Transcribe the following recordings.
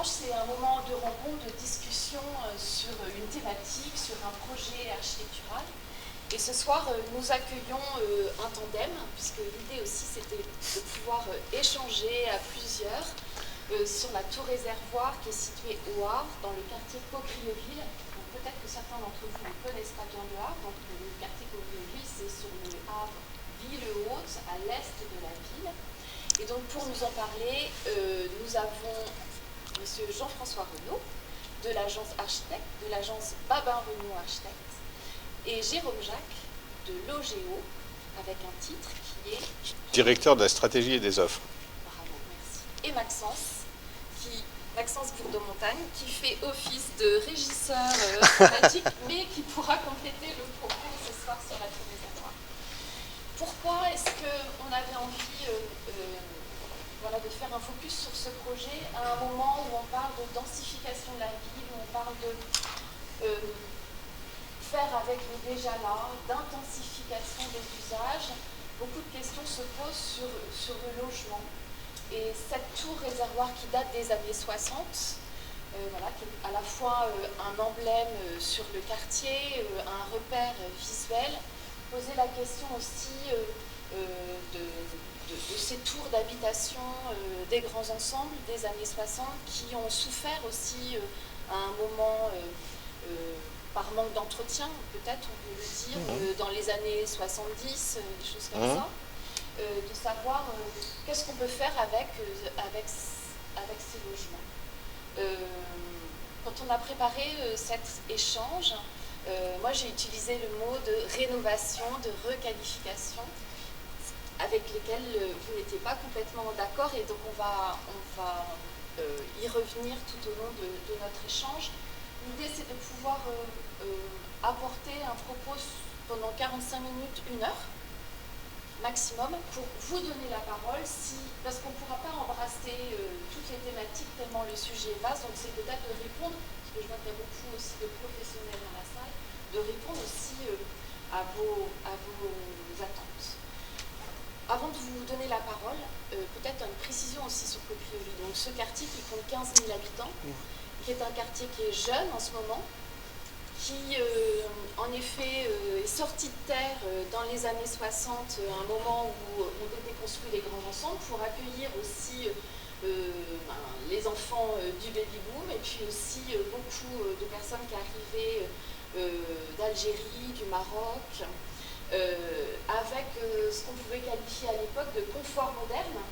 échange, c'est un moment de rencontre, de discussion sur une thématique, sur un projet architectural. Et ce soir, nous accueillons un tandem, puisque l'idée aussi c'était de pouvoir échanger à plusieurs sur la tour réservoir qui est située au Havre, dans le quartier Caucrieville. Peut-être que certains d'entre vous ne connaissent pas bien le Havre. Donc, le quartier Caucrieville, c'est sur le Havre, ville haute, à l'est de la ville. Et donc, pour nous en parler, nous avons M. Jean-François Renaud, de l'agence architecte, de l'agence Babin Renaud Architecte, et Jérôme Jacques, de l'OGEO, avec un titre qui est... Directeur de la stratégie et des offres. Bravo, merci. Et Maxence Bourdeau-Montagne, qui fait office de régisseur thématique, mais qui pourra compléter le propos ce soir sur la tour réservoir. Pourquoi est-ce qu'on avait envie de faire un focus sur ce projet à un moment où on parle de densification de la ville, où on parle de faire avec le déjà là, d'intensification des usages? Beaucoup de questions se posent sur le logement. Et cette tour réservoir qui date des années 60, qui est à la fois un emblème sur le quartier, un repère visuel, posait la question aussi de ces tours d'habitation des grands ensembles des années 60 qui ont souffert aussi à un moment par manque d'entretien, peut-être on peut le dire, dans les années 70, des choses comme ça, de savoir qu'est-ce qu'on peut faire avec ces logements. Quand on a préparé cet échange, moi j'ai utilisé le mot de rénovation, de requalification, avec lesquels vous n'étiez pas complètement d'accord, et donc on va y revenir tout au long de notre échange. L'idée, c'est de pouvoir apporter un propos pendant 45 minutes, 1 heure maximum, pour vous donner la parole, parce qu'on ne pourra pas embrasser toutes les thématiques tellement le sujet est vaste, donc c'est peut-être de répondre, parce que je vois qu'il y a beaucoup aussi de professionnels dans la salle, de répondre aussi à vos attentes. Avant de vous donner la parole, peut-être une précision aussi sur Caucrieville. Donc ce quartier qui compte 15 000 habitants, qui est un quartier qui est jeune en ce moment, qui en effet est sorti de terre dans les années 60, à un moment où ont été construits les grands ensembles pour accueillir aussi les enfants du baby-boom, et puis aussi beaucoup de personnes qui arrivaient d'Algérie, du Maroc, avec ce qu'on pouvait qualifier à l'époque de confort moderne,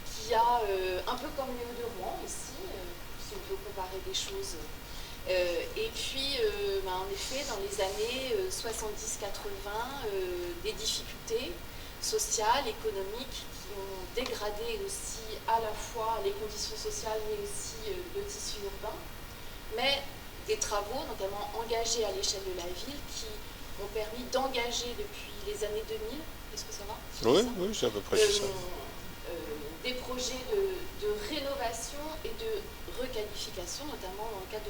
qui a un peu comme Léo de Rouen ici, si on peut comparer des choses. Et puis, en effet, dans les années 70-80, des difficultés sociales, économiques, qui ont dégradé aussi à la fois les conditions sociales, mais aussi le tissu urbain, mais des travaux, notamment engagés à l'échelle de la ville, qui ont permis d'engager depuis les années 2000, est-ce que ça va? Oui, c'est à peu près ça. Des projets de rénovation et de requalification, notamment dans le cadre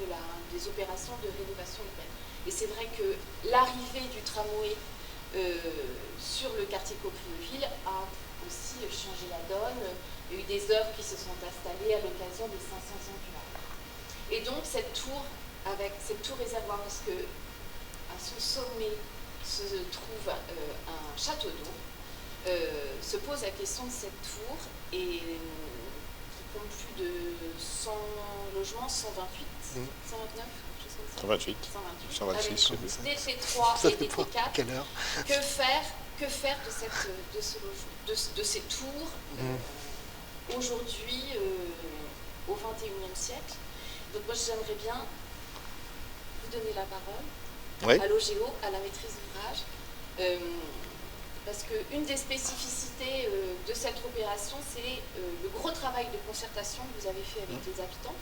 des opérations de rénovation urbaine. Et c'est vrai que l'arrivée du tramway sur le quartier Caucrieville a aussi changé la donne. Il y a eu des œuvres qui se sont installées à l'occasion des 500 ans du Havre. Et donc cette tour, avec cette tour réservoir, parce que à son sommet se trouve un château d'eau, se pose la question de cette tour, et qui compte plus de 100 logements, 128, 129, quelque chose comme ça. 126. Avec des T3 et des T4. Que faire de ces tours aujourd'hui, au XXIe siècle? Donc moi j'aimerais bien vous donner la parole à l'OGEO, à la maîtrise d'ouvrage. Parce qu'une des spécificités de cette opération, c'est le gros travail de concertation que vous avez fait avec les habitants.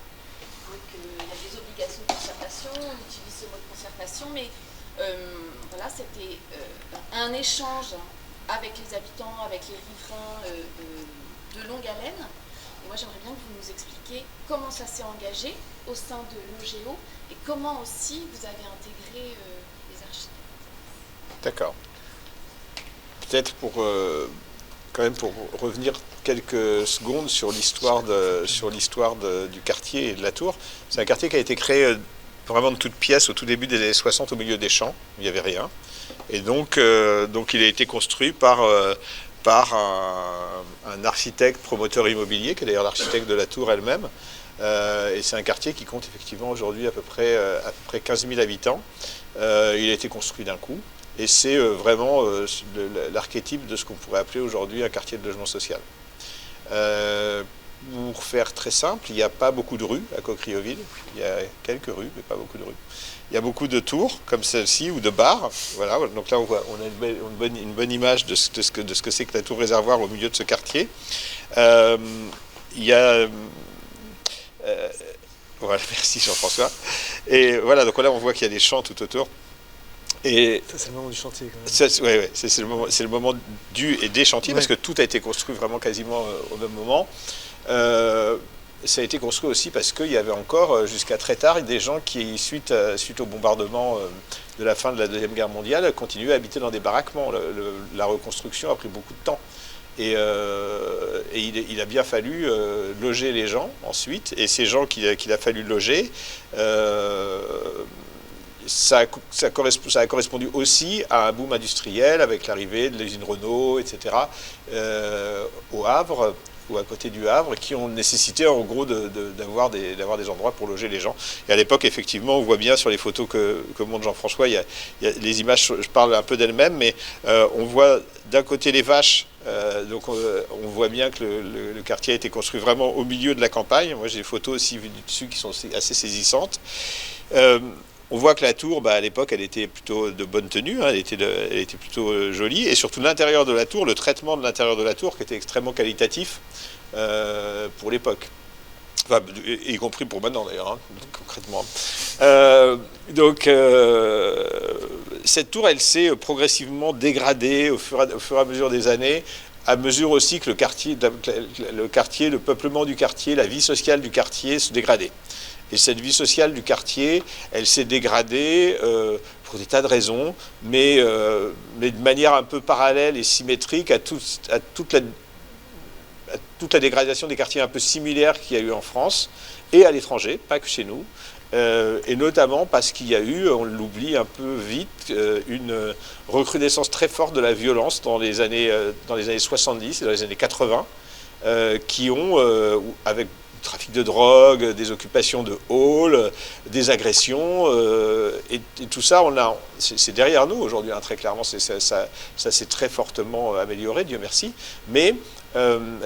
Donc il y a des obligations de concertation, on utilise ce mot de concertation, mais c'était un échange avec les habitants, avec les riverains de longue haleine. Et moi j'aimerais bien que vous nous expliquiez comment ça s'est engagé au sein de l'OGEO et comment aussi vous avez intégré les architectes. D'accord. Peut-être pour revenir quelques secondes sur l'histoire du quartier et de la Tour. C'est un quartier qui a été créé vraiment de toutes pièces au tout début des années 60 au milieu des champs, il n'y avait rien. Et donc il a été construit par un architecte promoteur immobilier, qui est d'ailleurs l'architecte de la Tour elle-même. Et c'est un quartier qui compte effectivement aujourd'hui à peu près 15 000 habitants. Il a été construit d'un coup. Et c'est vraiment l'archétype de ce qu'on pourrait appeler aujourd'hui un quartier de logement social. Pour faire très simple, il n'y a pas beaucoup de rues à Coqueriville. Il y a quelques rues, mais pas beaucoup de rues. Il y a beaucoup de tours, comme celle-ci, ou de bars. Voilà. Donc là, on a une bonne image de ce que c'est que la tour réservoir au milieu de ce quartier. Il y a... voilà, merci Jean-François. Et voilà, donc là, on voit qu'il y a des champs tout autour. Et ça, c'est le moment du chantier, quand même. Ouais, c'est le moment du et des chantiers, parce que tout a été construit vraiment quasiment au même moment. Ça a été construit aussi parce qu'il y avait encore, jusqu'à très tard, des gens qui, suite au bombardement de la fin de la Deuxième Guerre mondiale, continuaient à habiter dans des baraquements. La reconstruction a pris beaucoup de temps. Et il a bien fallu loger les gens ensuite. Et ces gens qu'il a fallu loger, ça a correspondu aussi à un boom industriel avec l'arrivée de l'usine Renault, etc., au Havre, ou à côté du Havre, qui ont nécessité en gros d'avoir des endroits pour loger les gens. Et à l'époque, effectivement, on voit bien sur les photos que montre Jean-François, il y a les images, je parle un peu d'elles-mêmes, mais on voit d'un côté les vaches, donc on voit bien que le quartier a été construit vraiment au milieu de la campagne. Moi, j'ai des photos aussi vues du dessus qui sont assez saisissantes. On voit que la tour, à l'époque, elle était plutôt de bonne tenue, hein, elle était plutôt jolie, et surtout l'intérieur de la tour, le traitement de l'intérieur de la tour, qui était extrêmement qualitatif pour l'époque. Enfin, y compris pour maintenant d'ailleurs, hein, concrètement. Cette tour, elle s'est progressivement dégradée au fur et à mesure des années, à mesure aussi que le peuplement du quartier, la vie sociale du quartier se dégradait. Et cette vie sociale du quartier, elle s'est dégradée pour des tas de raisons, mais de manière un peu parallèle et symétrique à toute la dégradation des quartiers un peu similaires qu'il y a eu en France et à l'étranger, pas que chez nous. Et notamment parce qu'il y a eu, on l'oublie un peu vite, une recrudescence très forte de la violence dans les années 70 et dans les années 80, qui ont, avec trafic de drogue, des occupations de halls, des agressions, et tout ça, c'est derrière nous aujourd'hui, hein, très clairement, ça s'est très fortement amélioré, Dieu merci, mais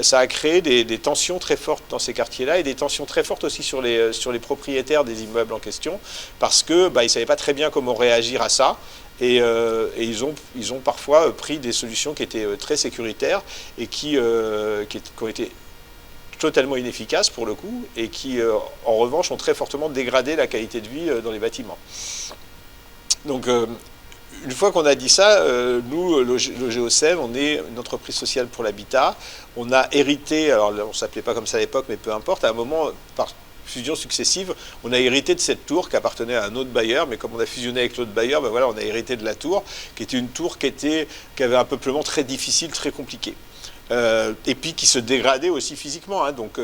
ça a créé des tensions très fortes dans ces quartiers-là, et des tensions très fortes aussi sur les propriétaires des immeubles en question, parce qu'ils ne savaient pas très bien comment réagir à ça, et ils ont parfois pris des solutions qui étaient très sécuritaires, et qui ont été totalement inefficaces pour le coup, et qui en revanche ont très fortement dégradé la qualité de vie dans les bâtiments. Donc une fois qu'on a dit ça, nous, le GOCEM, on est une entreprise sociale pour l'habitat. On a hérité, alors on ne s'appelait pas comme ça à l'époque, mais peu importe, à un moment, par fusion successive, on a hérité de cette tour qui appartenait à un autre bailleur, mais comme on a fusionné avec l'autre bailleur, voilà, on a hérité de la tour, qui était une tour qui avait un peuplement très difficile, très compliqué. Et puis qui se dégradait aussi physiquement, hein, donc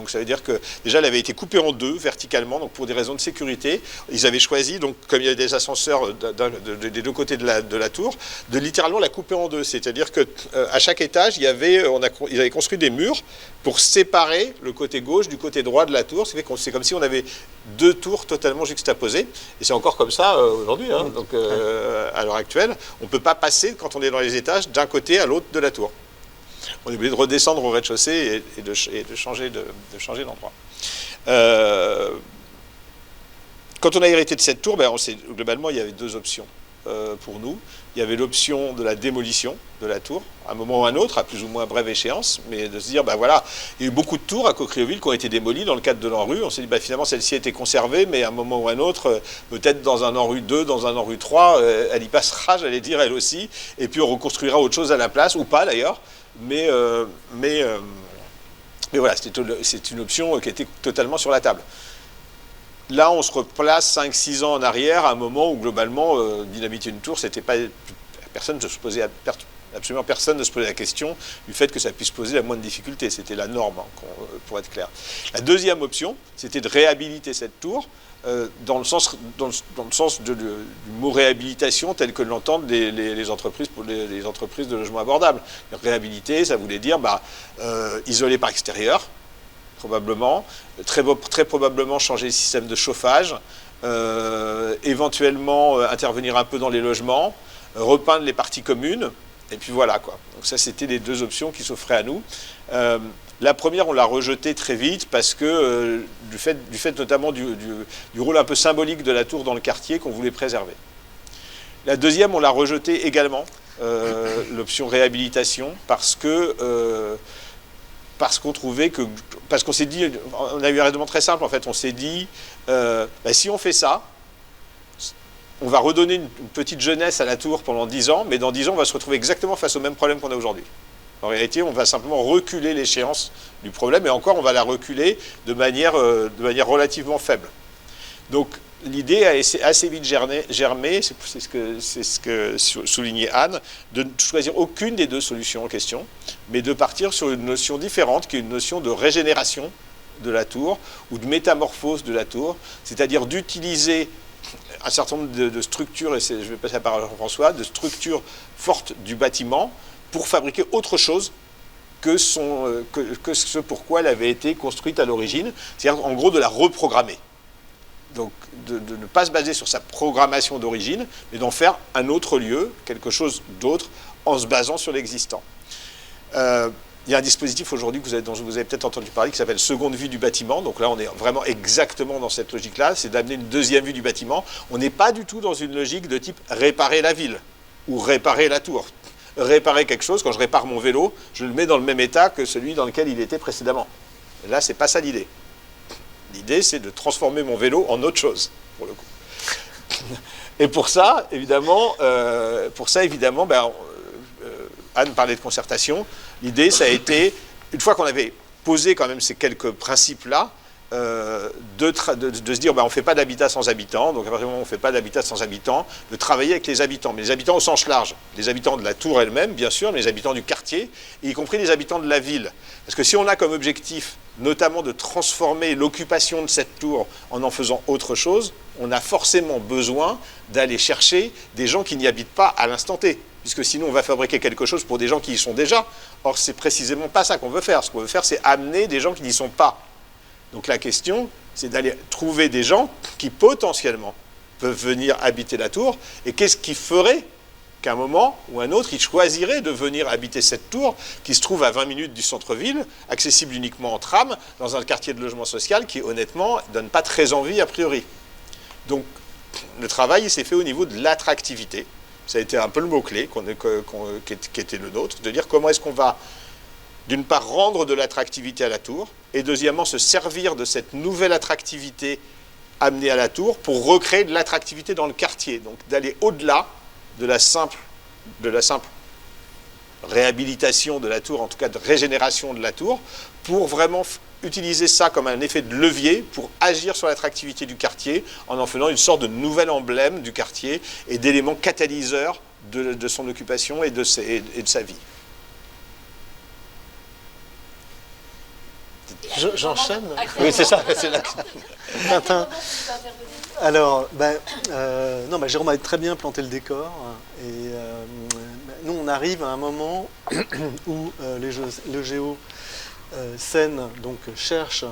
ça veut dire que déjà elle avait été coupée en deux verticalement, donc pour des raisons de sécurité, ils avaient choisi, donc comme il y avait des ascenseurs des deux côtés de la tour, de littéralement la couper en deux, c'est-à-dire que à chaque étage ils avaient construit des murs pour séparer le côté gauche du côté droit de la tour, c'est comme si on avait deux tours totalement juxtaposées, et c'est encore comme ça aujourd'hui, hein, donc à l'heure actuelle, on ne peut pas passer quand on est dans les étages d'un côté à l'autre de la tour. On est obligé de redescendre au rez-de-chaussée et de changer d'endroit. Quand on a hérité de cette tour, globalement, il y avait deux options pour nous. Il y avait l'option de la démolition de la tour, à un moment ou à un autre, à plus ou moins brève échéance, mais de se dire, voilà, il y a eu beaucoup de tours à Coqueriville qui ont été démolies dans le cadre de l'ANRU. On s'est dit, finalement, celle-ci a été conservée, mais à un moment ou à un autre, peut-être dans un ANRU 2, dans un ANRU 3, elle y passera, j'allais dire, elle aussi, et puis on reconstruira autre chose à la place, ou pas d'ailleurs. Mais voilà, c'est une option qui était totalement sur la table. Là, on se replace 5-6 ans en arrière, à un moment où, globalement, dynamiter une tour, c'était pas... Personne ne se posait Absolument personne ne se posait la question du fait que ça puisse poser la moindre difficulté. C'était la norme, hein, pour être clair. La deuxième option, c'était de réhabiliter cette tour dans le sens du mot réhabilitation tel que l'entendent les entreprises de logement abordable. Réhabiliter, ça voulait dire isoler par extérieur, probablement, très probablement changer le système de chauffage, éventuellement intervenir un peu dans les logements, repeindre les parties communes, et puis voilà, quoi. Donc ça, c'était les deux options qui s'offraient à nous. La première, on l'a rejetée très vite parce que du fait notamment du rôle un peu symbolique de la tour dans le quartier qu'on voulait préserver. La deuxième, on l'a rejetée également, l'option réhabilitation, parce qu'on trouvait que... Parce qu'on s'est dit... On a eu un raisonnement très simple, en fait. On s'est dit, si on fait ça, on va redonner une petite jeunesse à la tour pendant 10 ans, mais dans 10 ans, on va se retrouver exactement face au même problème qu'on a aujourd'hui. En réalité, on va simplement reculer l'échéance du problème, et encore, on va la reculer de manière relativement faible. Donc, l'idée a assez vite germé, c'est ce que soulignait Anne, de ne choisir aucune des deux solutions en question, mais de partir sur une notion différente, qui est une notion de régénération de la tour, ou de métamorphose de la tour, c'est-à-dire d'utiliser un certain nombre de structures, et je vais passer la parole à Jean-François, de structures fortes du bâtiment pour fabriquer autre chose que ce pourquoi elle avait été construite à l'origine, c'est-à-dire en gros de la reprogrammer. Donc de ne pas se baser sur sa programmation d'origine, mais d'en faire un autre lieu, quelque chose d'autre, en se basant sur l'existant. Il y a un dispositif aujourd'hui dont vous avez peut-être entendu parler qui s'appelle seconde vue du bâtiment. Donc là, on est vraiment exactement dans cette logique-là, c'est d'amener une deuxième vue du bâtiment. On n'est pas du tout dans une logique de type réparer la ville ou réparer la tour. Réparer quelque chose, quand je répare mon vélo, je le mets dans le même état que celui dans lequel il était précédemment. Là, c'est pas ça l'idée. L'idée, c'est de transformer mon vélo en autre chose, pour le coup. Et pour ça, évidemment, Anne parlait de concertation. L'idée, ça a été, une fois qu'on avait posé quand même ces quelques principes-là, de se dire, on ne fait pas d'habitat sans habitants, donc à partir du moment où on ne fait pas d'habitat sans habitants, de travailler avec les habitants, mais les habitants au sens large, les habitants de la tour elle-même, bien sûr, mais les habitants du quartier, y compris les habitants de la ville. Parce que si on a comme objectif, notamment de transformer l'occupation de cette tour en faisant autre chose, on a forcément besoin d'aller chercher des gens qui n'y habitent pas à l'instant T, puisque sinon on va fabriquer quelque chose pour des gens qui y sont déjà. Or, c'est précisément pas ça qu'on veut faire. Ce qu'on veut faire, c'est amener des gens qui n'y sont pas. Donc la question, c'est d'aller trouver des gens qui potentiellement peuvent venir habiter la tour. Et qu'est-ce qui ferait qu'à un moment ou un autre, ils choisiraient de venir habiter cette tour qui se trouve à 20 minutes du centre-ville, accessible uniquement en tram, dans un quartier de logement social qui, honnêtement, ne donne pas très envie a priori. Donc le travail s'est fait au niveau de l'attractivité. Ça a été un peu le mot-clé qui était le nôtre, de dire comment est-ce qu'on va, d'une part, rendre de l'attractivité à la tour, et deuxièmement, se servir de cette nouvelle attractivité amenée à la tour pour recréer de l'attractivité dans le quartier. Donc d'aller au-delà de la simple réhabilitation de la tour, en tout cas de régénération de la tour, pour vraiment utiliser ça comme un effet de levier pour agir sur l'attractivité du quartier en faisant une sorte de nouvel emblème du quartier et d'élément catalyseur de son occupation et de sa vie. J'enchaîne. Oui, c'est ça. C'est là. Alors, Jérôme a très bien planté le décor. Et nous, on arrive à un moment où le Géo Seine cherche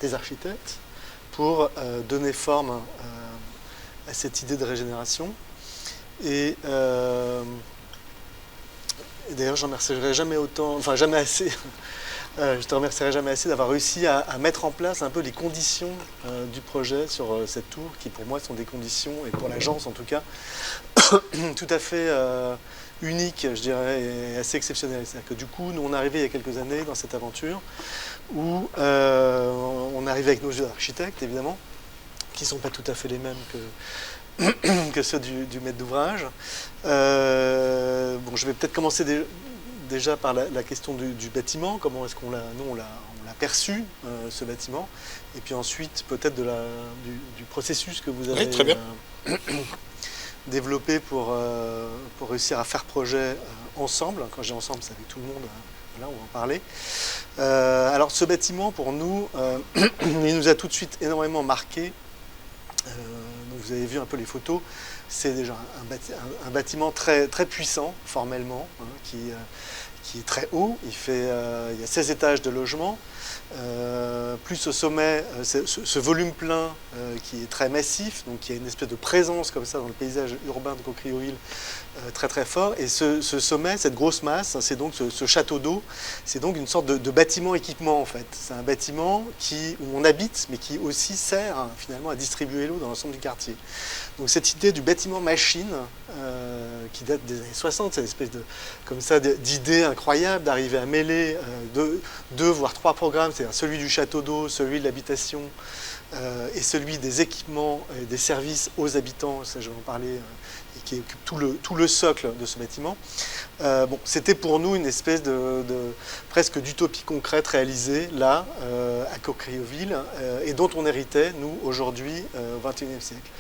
des architectes pour donner forme à cette idée de régénération. Et d'ailleurs, je ne remercierai jamais assez. Je te remercierai jamais assez d'avoir réussi à mettre en place un peu les conditions du projet sur cette tour, qui pour moi sont des conditions, et pour l'agence en tout cas, tout à fait uniques, je dirais, et assez exceptionnelles. C'est-à-dire que du coup, nous on est arrivé il y a quelques années dans cette aventure où on est arrivé avec nos yeux d'architectes, évidemment, qui ne sont pas tout à fait les mêmes que ceux du maître d'ouvrage. Je vais peut-être commencer déjà par la question du bâtiment, comment est-ce qu'on l'a perçu, ce bâtiment, et puis ensuite peut-être du processus que vous avez développé pour réussir à faire projet ensemble. Quand je dis ensemble, c'est avec tout le monde. Là, on va en parler. Alors, ce bâtiment, pour nous, il nous a tout de suite énormément marqué. Donc vous avez vu un peu les photos. C'est déjà un bâtiment très, très puissant, formellement, hein, qui est très haut. Il y a 16 étages de logement. Plus au sommet, ce volume plein qui est très massif, donc qui a une espèce de présence comme ça dans le paysage urbain de Cocrioville très très fort. Et ce sommet, cette grosse masse, c'est donc ce château d'eau, c'est donc une sorte de bâtiment équipement en fait. C'est un bâtiment où on habite, mais qui aussi sert finalement à distribuer l'eau dans l'ensemble du quartier. Donc cette idée du bâtiment machine, qui date des années 60, c'est une espèce d'idée incroyable d'arriver à mêler deux voire trois programmes, c'est-à-dire celui du château d'eau, celui de l'habitation et celui des équipements et des services aux habitants, ça je vais en parler, et qui occupe tout le socle de ce bâtiment. Bon, c'était pour nous une espèce presque d'utopie concrète réalisée là, à Cocrioville, et dont on héritait, nous, aujourd'hui, au XXIe siècle.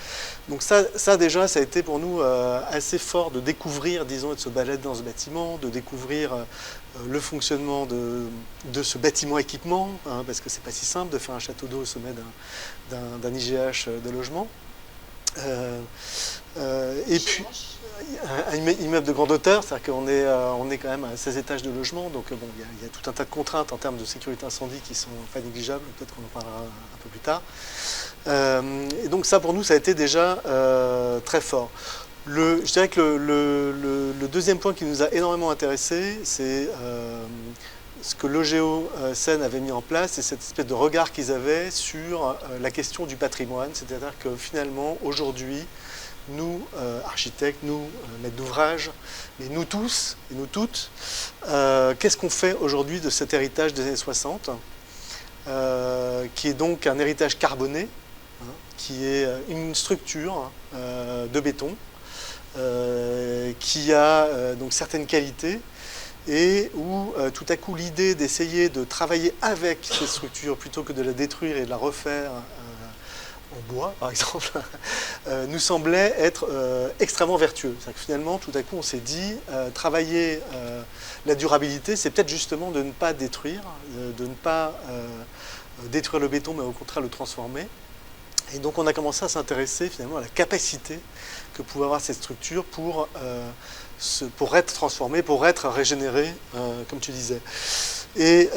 Donc ça déjà, ça a été pour nous assez fort de découvrir, disons, et de se balader dans ce bâtiment, de découvrir le fonctionnement de ce bâtiment équipement, hein, parce que c'est pas si simple de faire un château d'eau au sommet d'un IGH de logement. Et puis un immeuble de grande hauteur, c'est-à-dire qu'on est quand même à 16 étages de logement, donc bon, il y a tout un tas de contraintes en termes de sécurité incendie qui sont pas négligeables, peut-être qu'on en parlera un peu plus tard. Et donc ça pour nous ça a été déjà très fort. Je dirais que le deuxième point qui nous a énormément intéressé, c'est ce que l'OGEO Seine avait mis en place, c'est cette espèce de regard qu'ils avaient sur la question du patrimoine, c'est-à-dire que finalement aujourd'hui, nous, architectes, nous, maîtres d'ouvrage, mais nous tous et nous toutes, qu'est-ce qu'on fait aujourd'hui de cet héritage des années 60, qui est donc un héritage carboné, hein, qui est une structure de béton, qui a donc certaines qualités, et où tout à coup l'idée d'essayer de travailler avec cette structure plutôt que de la détruire et de la refaire en bois, par exemple, nous semblait être extrêmement vertueux. C'est-à-dire que finalement, tout à coup, on s'est dit, travailler la durabilité, c'est peut-être justement de ne pas détruire, de ne pas détruire le béton, mais au contraire le transformer. Et donc, on a commencé à s'intéresser finalement à la capacité que pouvait avoir cette structure pour être transformée, pour être régénérée, comme tu disais. Et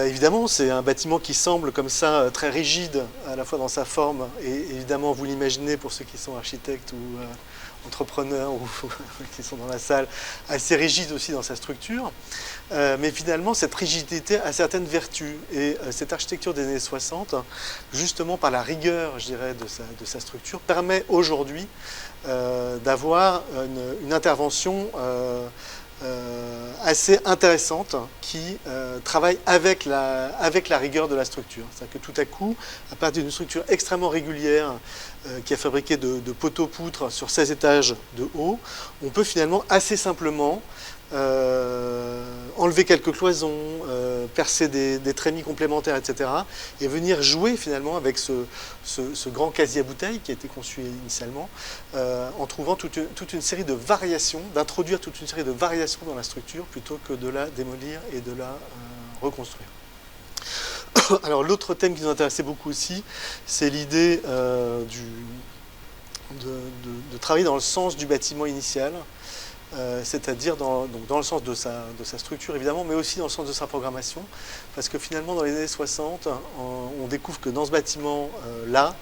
évidemment, c'est un bâtiment qui semble comme ça très rigide, à la fois dans sa forme, et évidemment, vous l'imaginez pour ceux qui sont architectes ou entrepreneurs ou qui sont dans la salle, assez rigide aussi dans sa structure. Mais finalement, cette rigidité a certaines vertus. Et cette architecture des années 60, justement par la rigueur, je dirais, de sa structure, permet aujourd'hui d'avoir une intervention assez intéressante qui travaille avec la rigueur de la structure. C'est-à-dire que tout à coup, à partir d'une structure extrêmement régulière qui est fabriquée de poteaux-poutres sur 16 étages de haut, on peut finalement assez simplement enlever quelques cloisons, percer des trémies complémentaires, etc. et venir jouer finalement avec ce grand casier à bouteilles qui a été conçu initialement, en trouvant toute une série de variations, d'introduire toute une série de variations dans la structure plutôt que de la démolir et de la reconstruire. Alors l'autre thème qui nous intéressait beaucoup aussi, c'est l'idée de travailler dans le sens du bâtiment initial, c'est-à-dire dans le sens de sa structure évidemment, mais aussi dans le sens de sa programmation, parce que finalement dans les années 60, on découvre que dans ce bâtiment-là,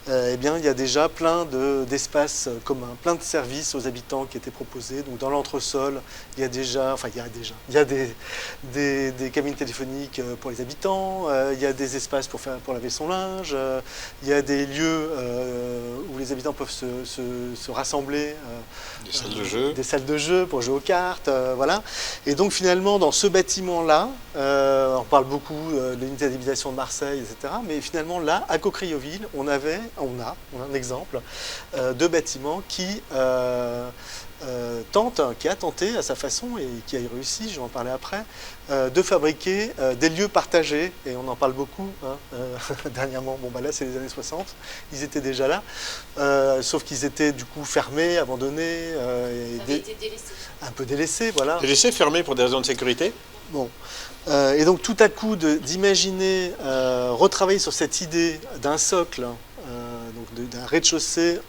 eh bien, il y a déjà plein d'espaces communs, plein de services aux habitants qui étaient proposés. Donc dans l'entresol, il y a des cabines téléphoniques pour les habitants, il y a des espaces pour laver son linge, il y a des lieux où les habitants peuvent se rassembler, des salles de jeu pour jouer aux cartes, voilà. Et donc finalement dans ce bâtiment-là, on parle beaucoup de l'unité d'habitation de Marseille, etc. Mais finalement là, à Cocrioville, on a un exemple de bâtiment qui qui a tenté à sa façon et qui a réussi, je vais en parler après, de fabriquer des lieux partagés, et on en parle beaucoup dernièrement. Bon, là c'est les années 60, ils étaient déjà là, sauf qu'ils étaient du coup fermés, abandonnés, été délaissés. Un peu délaissés, voilà. Délaissés, fermés pour des raisons de sécurité. Bon. Et donc tout à coup d'imaginer retravailler sur cette idée d'un socle, d'un rez-de-chaussée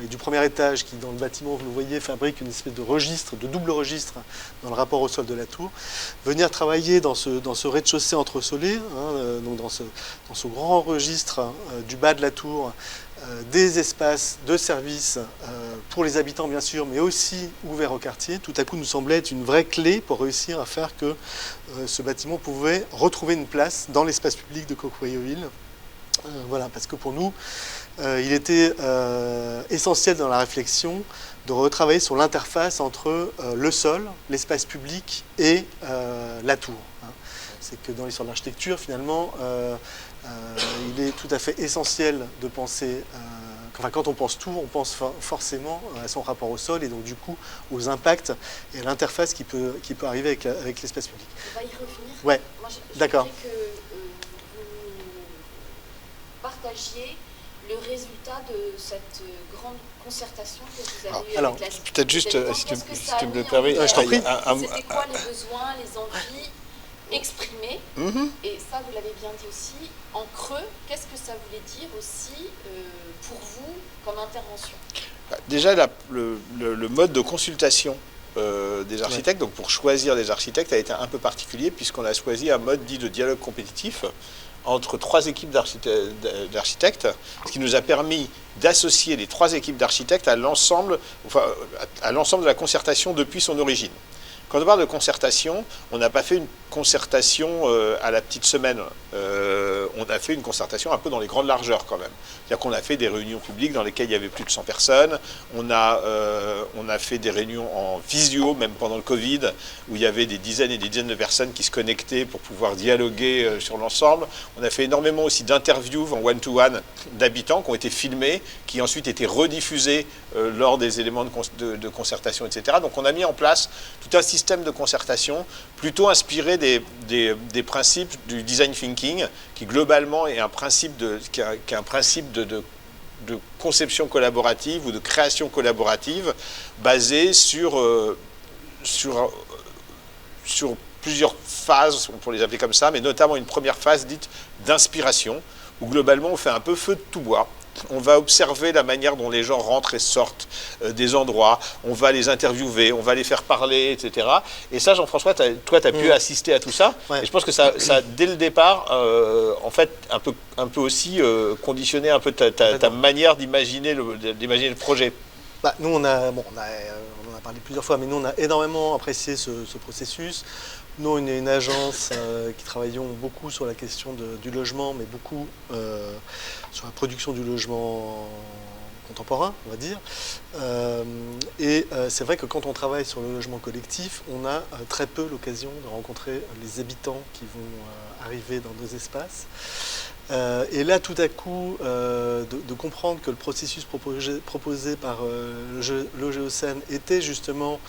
et du premier étage qui dans le bâtiment, vous le voyez, fabrique une espèce de registre, de double registre dans le rapport au sol de la tour, venir travailler dans ce rez-de-chaussée entresolé, donc dans ce grand registre du bas de la tour, des espaces de service pour les habitants bien sûr, mais aussi ouverts au quartier, tout à coup nous semblait être une vraie clé pour réussir à faire que ce bâtiment pouvait retrouver une place dans l'espace public de Coqueroyoville. Voilà, parce que pour nous, il était essentiel dans la réflexion de retravailler sur l'interface entre le sol, l'espace public et la tour. C'est que dans l'histoire de l'architecture, finalement, il est tout à fait essentiel de penser, quand on pense tour, on pense forcément à son rapport au sol et donc du coup aux impacts et à l'interface qui peut arriver avec l'espace public. On va y revenir. Ouais, d'accord. Je voudrais que vous partagiez le résultat de cette grande concertation que vous avez eue avec la peut-être juste, si tu me le permets, je t'en prie. C'était quoi les besoins, les envies exprimées, et ça vous l'avez bien dit aussi, en creux, qu'est-ce que ça voulait dire aussi pour vous comme intervention? Déjà, le mode de consultation des architectes, donc pour choisir les architectes, a été un peu particulier puisqu'on a choisi un mode dit de dialogue compétitif entre 3 équipes d'architectes, ce qui nous a permis d'associer les 3 équipes d'architectes à l'ensemble de la concertation depuis son origine. Quand on parle de concertation, on n'a pas fait une concertation à la petite semaine. On a fait une concertation un peu dans les grandes largeurs quand même. C'est-à-dire qu'on a fait des réunions publiques dans lesquelles il y avait plus de 100 personnes. On a fait des réunions en visio, même pendant le Covid, où il y avait des dizaines et des dizaines de personnes qui se connectaient pour pouvoir dialoguer sur l'ensemble. On a fait énormément aussi d'interviews en one-to-one d'habitants qui ont été filmés, qui ensuite étaient rediffusés lors des éléments de concertation, etc. Donc on a mis en place tout un système de concertation plutôt inspiré des principes du design thinking, qui globalement est un principe de conception collaborative ou de création collaborative basé sur plusieurs phases, pour les appeler comme ça, mais notamment une première phase dite d'inspiration, où globalement on fait un peu feu de tout bois. On va observer la manière dont les gens rentrent et sortent des endroits, on va les interviewer, on va les faire parler, etc. Et ça, Jean-François, toi, tu as pu assister à tout ça. Ouais. Et je pense que ça dès le départ, en fait, un peu aussi conditionné un peu ta manière d'imaginer le projet. Nous, on en a parlé plusieurs fois, mais nous, on a énormément apprécié ce processus. Nous, on est une agence qui travaillons beaucoup sur la question du logement, mais beaucoup sur la production du logement contemporain, on va dire. Et c'est vrai que quand on travaille sur le logement collectif, on a très peu l'occasion de rencontrer les habitants qui vont arriver dans nos espaces. Et là, tout à coup, de comprendre que le processus proposé par le Géocène était justement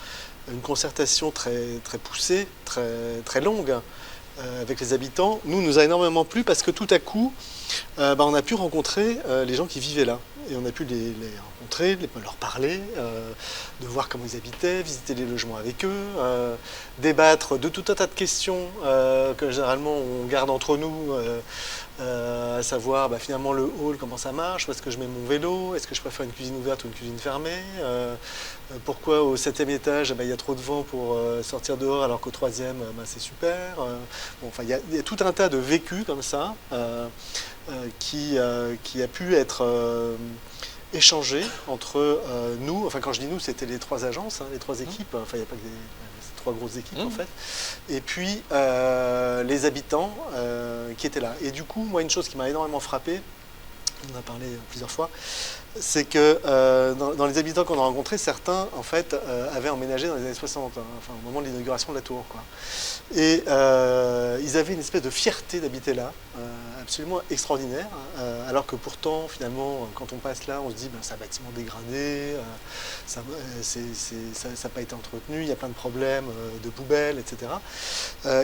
une concertation très, très poussée, très, très longue avec les habitants, nous a énormément plu parce que tout à coup, on a pu rencontrer les gens qui vivaient là. Et on a pu les rencontrer, leur parler, de voir comment ils habitaient, visiter les logements avec eux, débattre de tout un tas de questions que généralement on garde entre nous, à savoir finalement le hall, comment ça marche, où est-ce que je mets mon vélo, est-ce que je préfère une cuisine ouverte ou une cuisine fermée, pourquoi au 7e étage il y a trop de vent pour sortir dehors alors qu'au 3e c'est super. Il y a tout un tas de vécus comme ça qui a pu être échangé entre nous, quand je dis nous, c'était les 3 agences, les 3 équipes, il n'y a pas que des 3 grosses équipes en fait, et puis les habitants qui étaient là. Et du coup, moi, une chose qui m'a énormément frappé, on en a parlé plusieurs fois, c'est que dans les habitants qu'on a rencontrés, certains, en fait, avaient emménagé dans les années 60, hein, enfin, au moment de l'inauguration de la tour, quoi. Et ils avaient une espèce de fierté d'habiter là, absolument extraordinaire, alors que pourtant, finalement, quand on passe là, on se dit, ben, c'est un bâtiment dégradé, ça n'a pas été entretenu, il y a plein de problèmes de poubelles, etc.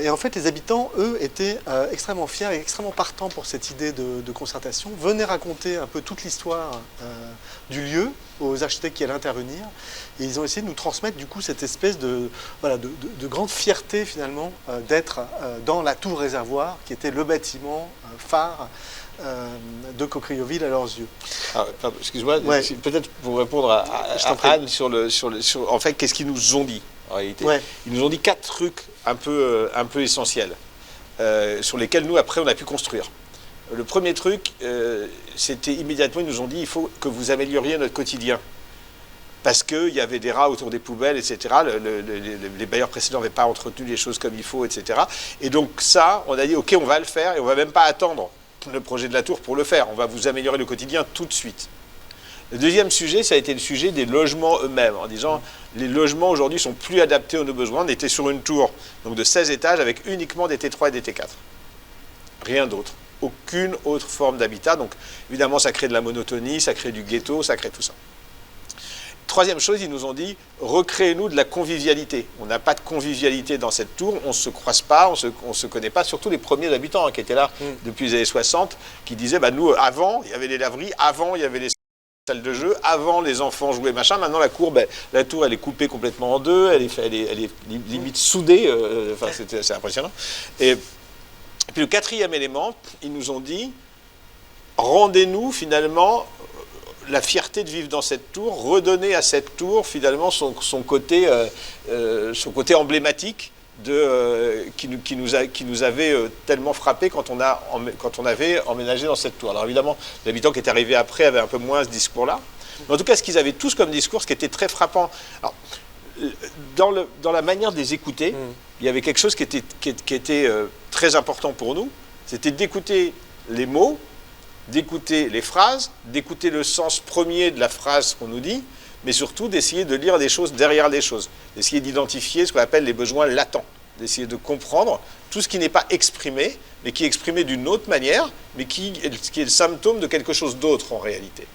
Et en fait, les habitants, eux, étaient extrêmement fiers et extrêmement partants pour cette idée de concertation, venaient raconter un peu toute l'histoire du lieu aux architectes qui allaient intervenir, et ils ont essayé de nous transmettre du coup cette espèce de grande fierté finalement d'être dans la tour réservoir qui était le bâtiment phare de Cocrioville à leurs yeux. Excuse-moi, Ouais. peut-être pour répondre à Anne sur en fait, qu'est-ce qu'ils nous ont dit en réalité. Ouais. Ils nous ont dit 4 trucs un peu essentiels sur lesquels nous après on a pu construire. Le premier truc, c'était immédiatement, ils nous ont dit, il faut que vous amélioriez notre quotidien. Parce qu'il y avait des rats autour des poubelles, etc. Les bailleurs précédents n'avaient pas entretenu les choses comme il faut, etc. Et donc ça, on a dit, ok, on va le faire, et on ne va même pas attendre le projet de la tour pour le faire. On va vous améliorer le quotidien tout de suite. Le deuxième sujet, ça a été le sujet des logements eux-mêmes, en disant, les logements aujourd'hui sont plus adaptés à nos besoins. On était sur une tour donc de 16 étages avec uniquement des T3 et des T4. Rien d'autre. Aucune autre forme d'habitat. Donc, évidemment, ça crée de la monotonie, ça crée du ghetto, ça crée tout ça. Troisième chose, ils nous ont dit, recréez-nous de la convivialité. On n'a pas de convivialité dans cette tour, on ne se croise pas, on se connaît pas, surtout les premiers habitants qui étaient là depuis les années 60, qui disaient, bah, nous, avant, il y avait les laveries, avant, il y avait les salles de jeu, avant, les enfants jouaient, machin. Maintenant, la cour, la tour, elle est coupée complètement en deux, elle est limite soudée, enfin, c'est impressionnant. Et puis le quatrième élément, ils nous ont dit, rendez-nous finalement la fierté de vivre dans cette tour, redonnez à cette tour finalement son côté emblématique qui nous avait tellement frappé quand on avait emménagé dans cette tour. Alors évidemment, les habitants qui étaient arrivés après avaient un peu moins ce discours-là. Mais en tout cas, ce qu'ils avaient tous comme discours, ce qui était très frappant, alors, dans la manière de les écouter, il y avait quelque chose qui était très important pour nous, c'était d'écouter les mots, d'écouter les phrases, d'écouter le sens premier de la phrase qu'on nous dit, mais surtout d'essayer de lire des choses derrière les choses, d'essayer d'identifier ce qu'on appelle les besoins latents, d'essayer de comprendre tout ce qui n'est pas exprimé, mais qui est exprimé d'une autre manière, mais qui est le symptôme de quelque chose d'autre en réalité.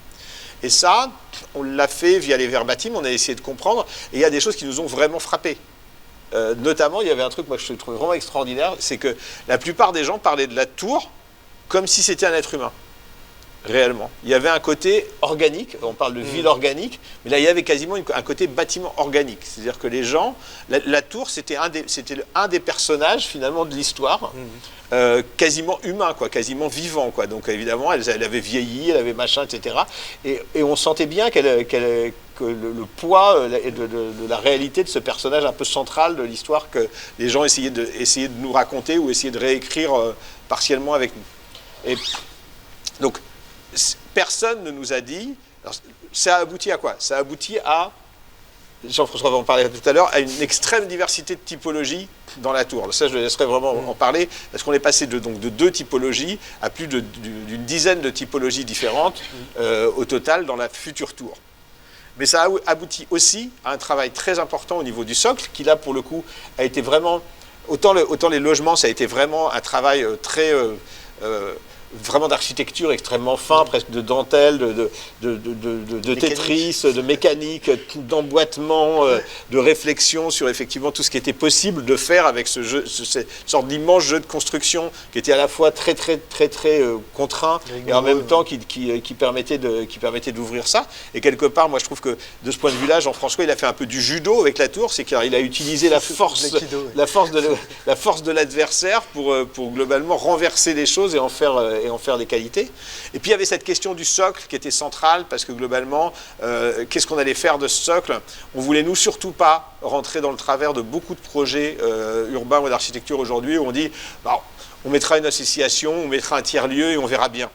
Et ça, on l'a fait via les verbatims, on a essayé de comprendre, et il y a des choses qui nous ont vraiment frappés. Notamment, il y avait un truc moi, que je trouvais vraiment extraordinaire, c'est que la plupart des gens parlaient de la tour comme si c'était un être humain. Réellement. Il y avait un côté organique, on parle de ville organique, mais là il y avait quasiment un côté bâtiment organique. C'est-à-dire que les gens, la tour c'était un des personnages finalement de l'histoire, quasiment humain, quoi, quasiment vivant, quoi. Donc évidemment elle avait vieilli, elle avait machin, etc. Et on sentait bien que le poids de la réalité de ce personnage un peu central de l'histoire que les gens essayaient de nous raconter ou essayaient de réécrire partiellement avec nous. Et donc personne ne nous a dit, alors, ça a abouti à quoi? Ça a abouti à, Jean-François va en parler tout à l'heure, à une extrême diversité de typologies dans la tour. Alors ça, je le laisserai vraiment en parler, parce qu'on est passé de 2 typologies à plus d'une dizaine de typologies différentes au total dans la future tour. Mais ça a abouti aussi à un travail très important au niveau du socle, qui là, pour le coup, a été vraiment, autant les logements, ça a été vraiment un travail très... vraiment d'architecture extrêmement fin, presque de dentelle, de Tetris, de mécanique, d'emboîtement, de réflexion sur effectivement tout ce qui était possible de faire avec cette sorte d'immense jeu de construction qui était à la fois très contraint et en même temps qui permettait d'ouvrir ça. Et quelque part, moi je trouve que de ce point de vue-là, Jean-François, il a fait un peu du judo avec la tour, c'est qu'il a utilisé la force de l'adversaire pour globalement renverser les choses et en faire des qualités. Et puis il y avait cette question du socle qui était centrale, parce que globalement, qu'est-ce qu'on allait faire de ce socle? On voulait nous surtout pas rentrer dans le travers de beaucoup de projets urbains ou d'architecture aujourd'hui où on dit, bah, on mettra une association, on mettra un tiers-lieu et on verra bien.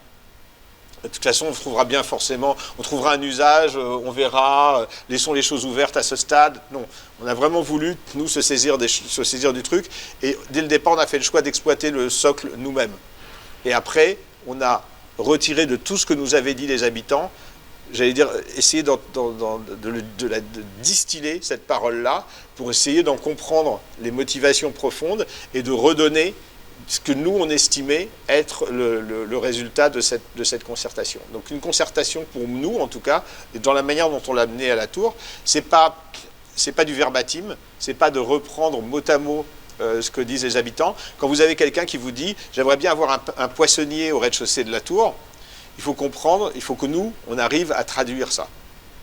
De toute façon, on trouvera bien forcément, on trouvera un usage, on verra, laissons les choses ouvertes à ce stade. Non, on a vraiment voulu, nous, se saisir du truc, et dès le départ, on a fait le choix d'exploiter le socle nous-mêmes. Et après, on a retirer de tout ce que nous avaient dit les habitants, j'allais dire, essayer de distiller cette parole-là pour essayer d'en comprendre les motivations profondes et de redonner ce que nous, on estimait être le résultat de cette concertation. Donc une concertation, pour nous, en tout cas, et dans la manière dont on l'a menée à la Tour, c'est pas du verbatim, c'est pas de reprendre mot à mot ce que disent les habitants. Quand vous avez quelqu'un qui vous dit « j'aimerais bien avoir un poissonnier au rez-de-chaussée de la Tour », il faut comprendre, il faut que nous, on arrive à traduire ça.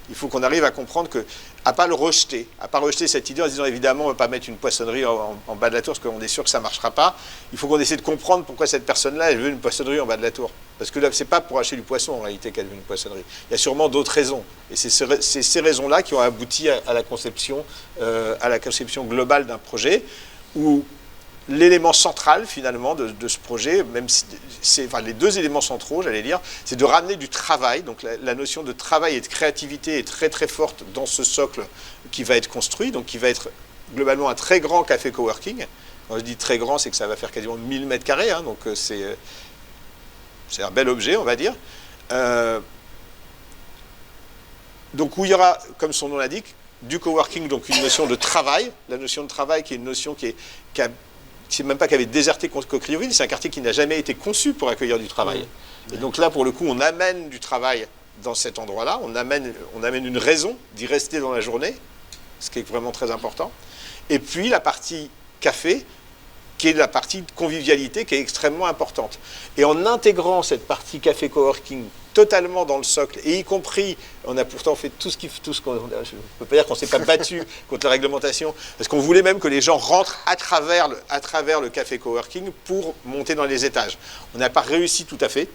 Il faut qu'on arrive à comprendre à pas le rejeter, à pas rejeter cette idée en disant évidemment on ne va pas mettre une poissonnerie en bas de la tour parce qu'on est sûr que ça ne marchera pas. Il faut qu'on essaie de comprendre pourquoi cette personne-là elle veut une poissonnerie en bas de la tour. Parce que là, ce n'est pas pour acheter du poisson en réalité qu'elle veut une poissonnerie. Il y a sûrement d'autres raisons. Et c'est ces raisons-là qui ont abouti à la conception globale d'un projet où l'élément central, finalement, de ce projet, même si les deux éléments centraux, j'allais dire, c'est de ramener du travail. Donc la notion de travail et de créativité est très très forte dans ce socle qui va être construit, donc qui va être globalement un très grand café coworking. Quand je dis très grand, c'est que ça va faire quasiment 1000 mètres carrés, hein, donc c'est un bel objet, on va dire. Donc où il y aura, comme son nom l'indique, du coworking, donc une notion de travail. La notion de travail qui est une notion c'est même pas qu'elle avait déserté Cocrioville, c'est un quartier qui n'a jamais été conçu pour accueillir du travail. Et donc là, pour le coup, on amène du travail dans cet endroit-là, on amène une raison d'y rester dans la journée, ce qui est vraiment très important. Et puis la partie café, qui est la partie convivialité, qui est extrêmement importante. Et en intégrant cette partie café coworking totalement dans le socle, et y compris, on a pourtant fait tout ce qu'on... Je ne peux pas dire qu'on ne s'est pas battu contre la réglementation, parce qu'on voulait même que les gens rentrent à travers le café coworking pour monter dans les étages. On n'a pas réussi tout à fait.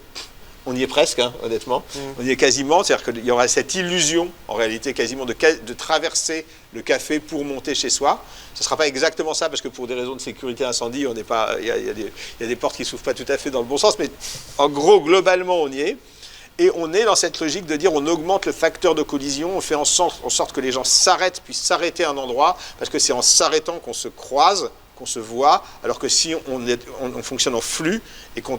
On y est presque, hein, honnêtement. On y est quasiment, c'est-à-dire qu'il y aura cette illusion, en réalité, quasiment de traverser le café pour monter chez soi. Ce ne sera pas exactement ça, parce que pour des raisons de sécurité incendie, il y a des portes qui ne s'ouvrent pas tout à fait dans le bon sens, mais en gros, globalement, on y est. Et on est dans cette logique de dire on augmente le facteur de collision, on fait en sorte que les gens puissent s'arrêter à un endroit, parce que c'est en s'arrêtant qu'on se croise, qu'on se voit, alors que si on fonctionne en flux et qu'on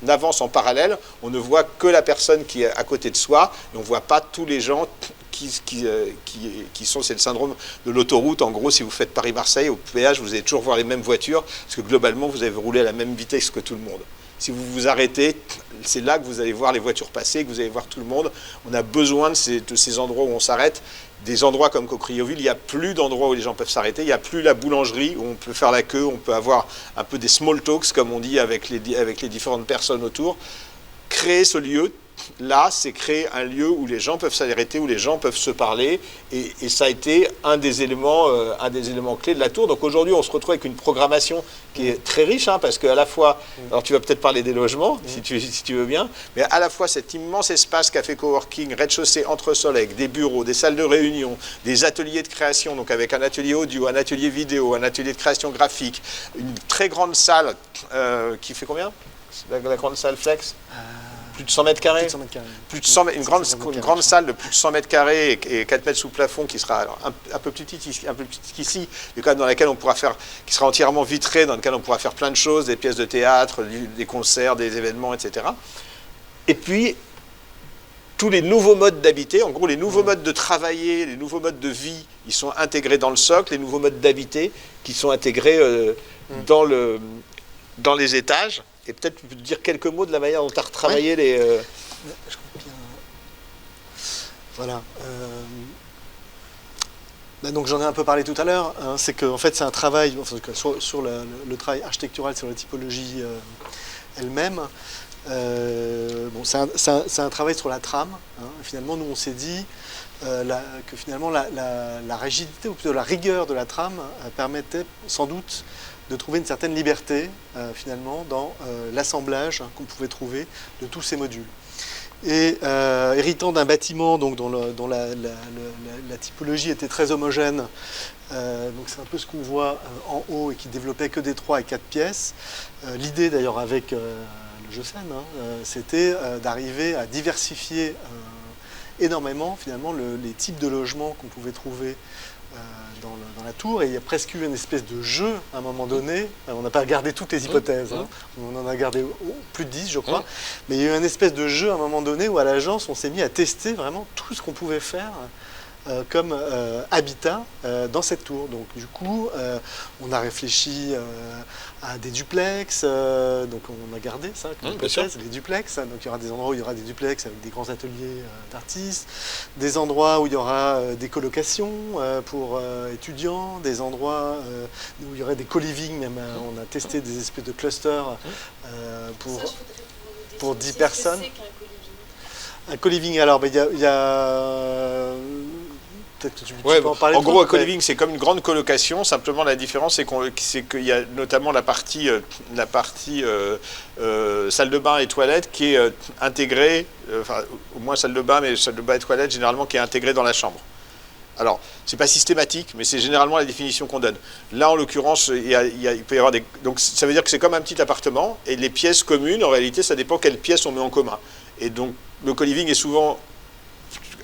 avance en parallèle, on ne voit que la personne qui est à côté de soi, et on ne voit pas tous les gens qui sont, c'est le syndrome de l'autoroute. En gros, si vous faites Paris-Marseille, au péage, vous allez toujours voir les mêmes voitures, parce que globalement, vous avez roulé à la même vitesse que tout le monde. Si vous vous arrêtez, c'est là que vous allez voir les voitures passer, que vous allez voir tout le monde. On a besoin de ces endroits où on s'arrête. Des endroits comme Cocrioville, il n'y a plus d'endroits où les gens peuvent s'arrêter. Il n'y a plus la boulangerie où on peut faire la queue, on peut avoir un peu des small talks, comme on dit, avec les différentes personnes autour. Créer ce lieu, là, c'est créer un lieu où les gens peuvent s'arrêter, où les gens peuvent se parler. Et ça a été un des éléments clés de la Tour. Donc aujourd'hui, on se retrouve avec une programmation qui est très riche, hein, parce qu'à la fois, alors tu vas peut-être parler des logements, si tu veux bien, mais à la fois cet immense espace café coworking, rez-de-chaussée, entresol, avec des bureaux, des salles de réunion, des ateliers de création, donc avec un atelier audio, un atelier vidéo, un atelier de création graphique, une très grande salle qui fait combien ? La grande salle Flex ? Plus de 100 mètres carrés. Une grande salle de plus de 100 mètres carrés et 4 mètres sous plafond qui sera alors, un peu plus petite qu'ici, mais quand même dans laquelle on pourra faire, qui sera entièrement vitrée, dans laquelle on pourra faire plein de choses, des pièces de théâtre, des concerts, des événements, etc. Et puis, tous les nouveaux modes d'habiter, en gros les nouveaux modes de travailler, les nouveaux modes de vie, ils sont intégrés dans le socle, les nouveaux modes d'habiter qui sont intégrés dans les étages. Et peut-être tu peux dire quelques mots de la manière dont tu as retravaillé les... Je comprends bien. Voilà. Donc j'en ai un peu parlé tout à l'heure. Hein, c'est qu'en fait c'est un travail sur le travail architectural, sur la typologie elle-même. C'est un travail sur la trame. Hein. Finalement, nous on s'est dit que finalement la rigidité ou plutôt la rigueur de la trame permettait sans doute de trouver une certaine liberté, finalement, dans l'assemblage qu'on pouvait trouver de tous ces modules. Et héritant d'un bâtiment donc, dont la typologie était très homogène, donc c'est un peu ce qu'on voit en haut et qui développait que des 3 et 4 pièces. L'idée d'ailleurs avec le GESEN, c'était d'arriver à diversifier énormément finalement les types de logements qu'on pouvait trouver dans dans la tour, et il y a presque eu une espèce de jeu à un moment donné. On n'a pas gardé toutes les hypothèses, hein. On en a gardé plus de 10 je crois, mais il y a eu une espèce de jeu à un moment donné où à l'agence on s'est mis à tester vraiment tout ce qu'on pouvait faire comme habitat dans cette tour. Donc du coup, on a réfléchi à des duplex, donc on a gardé ça comme hypothèse, les duplex. Donc il y aura des endroits où il y aura des duplex avec des grands ateliers d'artistes, des endroits où il y aura des colocations pour étudiants, des endroits où il y aurait des co-living, même on a testé des espèces de clusters pour 10 personnes. Un co-living, alors il y a peut-être que tu peux en parler. En gros, un co-living, c'est comme une grande colocation. Simplement, la différence, c'est qu'il y a notamment la partie salle de bain et toilette qui est intégrée, enfin, au moins salle de bain, mais salle de bain et toilette, généralement, qui est intégrée dans la chambre. Alors, c'est pas systématique, mais c'est généralement la définition qu'on donne. Là, en l'occurrence, il peut y avoir des... Donc, ça veut dire que c'est comme un petit appartement, et les pièces communes, en réalité, ça dépend quelles pièces on met en commun. Et donc, le co-living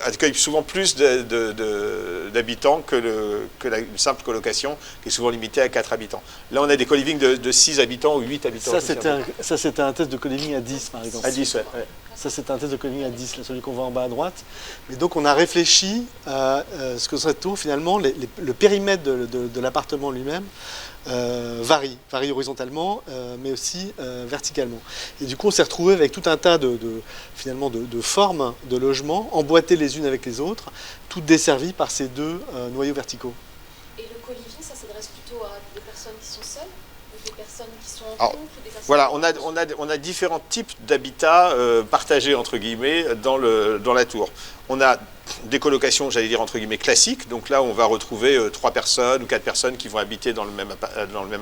accueille souvent plus d'habitants que une simple colocation qui est souvent limitée à 4 habitants. Là, on a des co-living de 6 habitants ou 8 habitants. Ça, c'était un test de co-living à 10, par exemple. À 10, ouais. Ça, c'était un test de co-living à 10, celui qu'on voit en bas à droite. Mais donc, on a réfléchi à ce que serait tour, finalement, le périmètre de l'appartement lui-même varie horizontalement, mais aussi verticalement. Et du coup, on s'est retrouvé avec tout un tas finalement de formes de logements, emboîtées les unes avec les autres, toutes desservies par ces deux noyaux verticaux. Et le co-living, ça s'adresse plutôt à des personnes qui sont seules, ou des personnes qui sont en couple, ou des personnes... Voilà, on a différents types d'habitats partagés, entre guillemets, dans la tour. On a des colocations, j'allais dire, entre guillemets, classiques. Donc là, on va retrouver 3 personnes ou 4 personnes qui vont habiter dans le même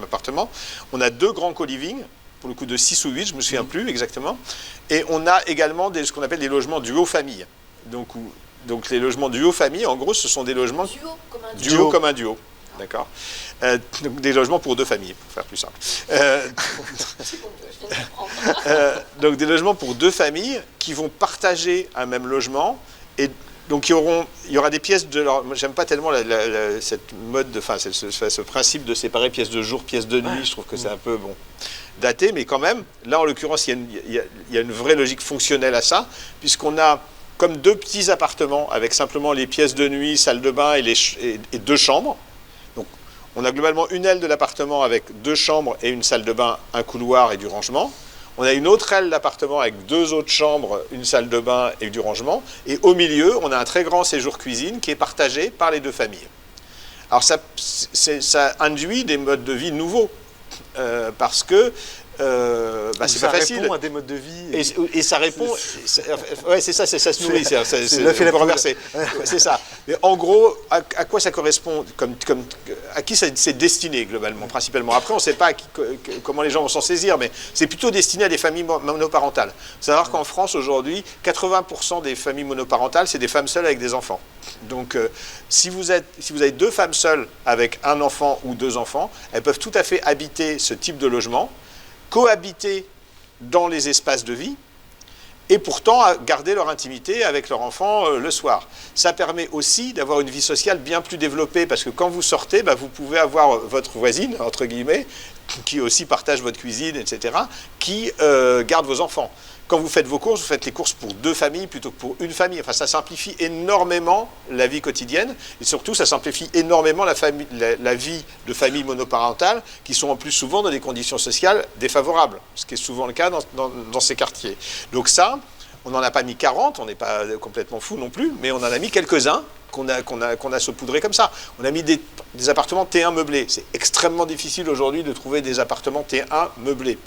appartement. On a 2 grands co-living, pour le coup de 6 ou 8, je ne me souviens plus exactement. Et on a également ce qu'on appelle des logements duo-famille. Donc les logements duo-famille, en gros, ce sont des logements... Duo comme un duo. D'accord. Donc des logements pour 2 familles, pour faire plus simple. Donc des logements pour 2 familles qui vont partager un même logement, et donc il y aura des pièces de leur... J'aime pas tellement cette mode, ce principe de séparer pièces de jour, pièces de nuit. Je trouve que c'est un peu daté, mais quand même, là en l'occurrence, il y a une vraie logique fonctionnelle à ça, puisqu'on a comme 2 petits appartements avec simplement les pièces de nuit, salle de bain et 2 chambres. Donc on a globalement une aile de l'appartement avec 2 chambres et une salle de bain, un couloir et du rangement. On a une autre aile d'appartement avec 2 autres chambres, une salle de bain et du rangement. Et au milieu, on a un très grand séjour cuisine qui est partagé par les 2 familles. Alors ça induit des modes de vie nouveaux, parce que c'est pas facile. Ça répond à des modes de vie. Et ça répond... Ouais, c'est ça, ça se nourrit. C'est reversé. C'est ça. Mais en gros, à quoi ça correspond, à qui c'est destiné, globalement, principalement. Après, on ne sait pas comment les gens vont s'en saisir, mais c'est plutôt destiné à des familles monoparentales. Il faut savoir qu'en France, aujourd'hui, 80% des familles monoparentales, c'est des femmes seules avec des enfants. Donc, si vous avez 2 femmes seules avec un enfant ou 2 enfants, elles peuvent tout à fait habiter ce type de logement, cohabiter dans les espaces de vie, et pourtant garder leur intimité avec leur enfant le soir. Ça permet aussi d'avoir une vie sociale bien plus développée, parce que quand vous sortez, vous pouvez avoir votre voisine, entre guillemets, qui aussi partage votre cuisine, etc., qui garde vos enfants. Quand vous faites vos courses, vous faites les courses pour 2 familles plutôt que pour une famille. Enfin, ça simplifie énormément la vie quotidienne, et surtout, ça simplifie énormément la vie de familles monoparentales, qui sont en plus souvent dans des conditions sociales défavorables, ce qui est souvent le cas dans ces quartiers. Donc ça, on n'en a pas mis 40, on n'est pas complètement fou non plus, mais on en a mis quelques-uns qu'on a saupoudrés comme ça. On a mis des appartements T1 meublés. C'est extrêmement difficile aujourd'hui de trouver des appartements T1 meublés.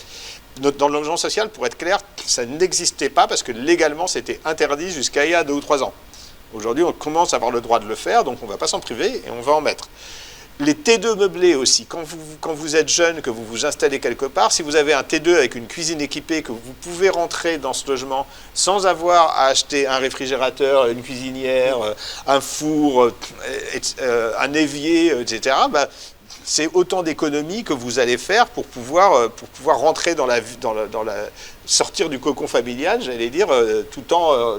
Dans le logement social, pour être clair, ça n'existait pas parce que légalement, c'était interdit jusqu'à il y a 2 ou 3 ans. Aujourd'hui, on commence à avoir le droit de le faire, donc on ne va pas s'en priver et on va en mettre. Les T2 meublés aussi, quand vous êtes jeune, que vous vous installez quelque part, si vous avez un T2 avec une cuisine équipée, que vous pouvez rentrer dans ce logement sans avoir à acheter un réfrigérateur, une cuisinière, un four, un évier, etc., c'est autant d'économies que vous allez faire pour pouvoir rentrer sortir du cocon familial, j'allais dire, tout en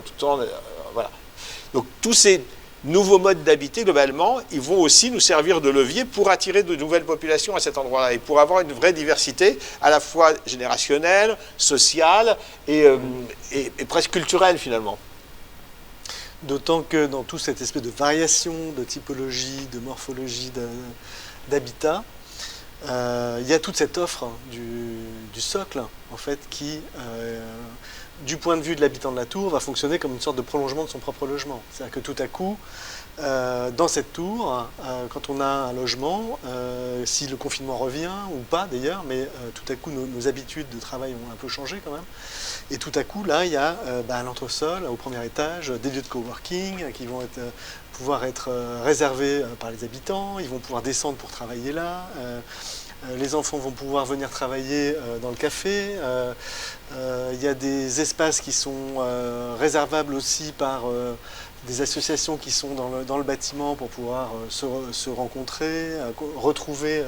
voilà. Donc tous ces nouveaux modes d'habiter, globalement, ils vont aussi nous servir de levier pour attirer de nouvelles populations à cet endroit-là et pour avoir une vraie diversité, à la fois générationnelle, sociale et presque culturelle, finalement. D'autant que dans toute cette espèce de variation de typologie, de morphologie d'habitat, il y a toute cette offre du socle, en fait, qui, du point de vue de l'habitant de la tour, va fonctionner comme une sorte de prolongement de son propre logement. C'est-à-dire que tout à coup, dans cette tour, quand on a un logement, si le confinement revient, ou pas d'ailleurs, mais tout à coup nos habitudes de travail ont un peu changé quand même, et tout à coup là il y a à l'entresol, au premier étage, des lieux de coworking qui vont pouvoir être réservés par les habitants, ils vont pouvoir descendre pour travailler là, les enfants vont pouvoir venir travailler dans le café, il y a des espaces qui sont réservables aussi par des associations qui sont dans le bâtiment pour pouvoir se rencontrer, retrouver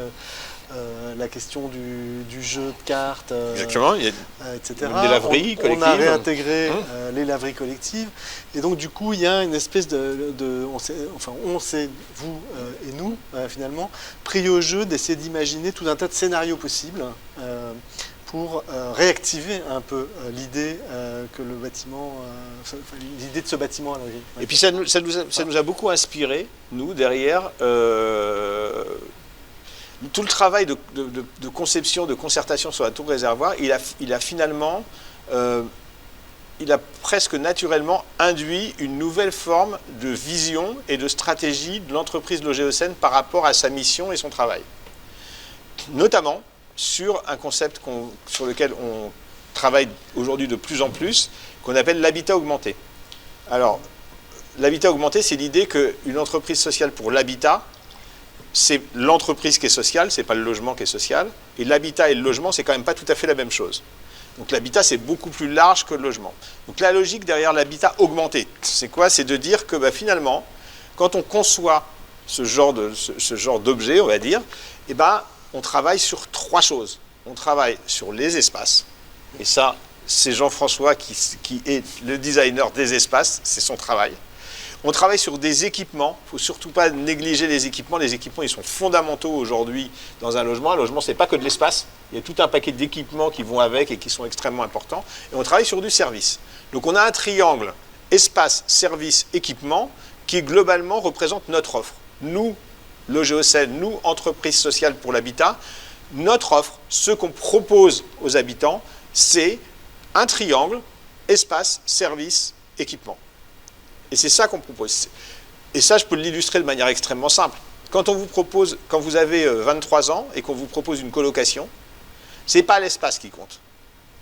la question du jeu de cartes, exactement, il y a etc. des laveries collectives. On a réintégré les laveries collectives. Et donc du coup, il y a une espèce on s'est, vous et nous, finalement, pris au jeu d'essayer d'imaginer tout un tas de scénarios possibles pour réactiver un peu l'idée que le bâtiment, l'idée de ce bâtiment à l'origine. Et puis ça nous a beaucoup inspiré, nous, derrière, tout le travail de conception, de concertation sur la tour réservoir, il a finalement, il a presque naturellement induit une nouvelle forme de vision et de stratégie de l'entreprise Logéocène par rapport à sa mission et son travail. Notamment sur un concept sur lequel on travaille aujourd'hui de plus en plus, qu'on appelle l'habitat augmenté. Alors, l'habitat augmenté, c'est l'idée qu'une entreprise sociale pour l'habitat, c'est l'entreprise qui est sociale, c'est pas le logement qui est social, et l'habitat et le logement, c'est quand même pas tout à fait la même chose. Donc l'habitat, c'est beaucoup plus large que le logement. Donc la logique derrière l'habitat augmenté, c'est quoi? C'est de dire que finalement, quand on conçoit ce genre d'objet, on va dire, on travaille sur trois choses. On travaille sur les espaces, et ça, c'est Jean-François qui est le designer des espaces, c'est son travail. On travaille sur des équipements, il ne faut surtout pas négliger les équipements. Les équipements, ils sont fondamentaux aujourd'hui dans un logement. Un logement, ce n'est pas que de l'espace, il y a tout un paquet d'équipements qui vont avec et qui sont extrêmement importants. Et on travaille sur du service. Donc on a un triangle espace, service, équipement qui globalement représente notre offre. Nous, Logéocène, nous, entreprise sociale pour l'habitat, notre offre, ce qu'on propose aux habitants, c'est un triangle espace, service, équipement. Et c'est ça qu'on propose. Et ça, je peux l'illustrer de manière extrêmement simple. Quand vous avez 23 ans et qu'on vous propose une colocation, ce n'est pas l'espace qui compte.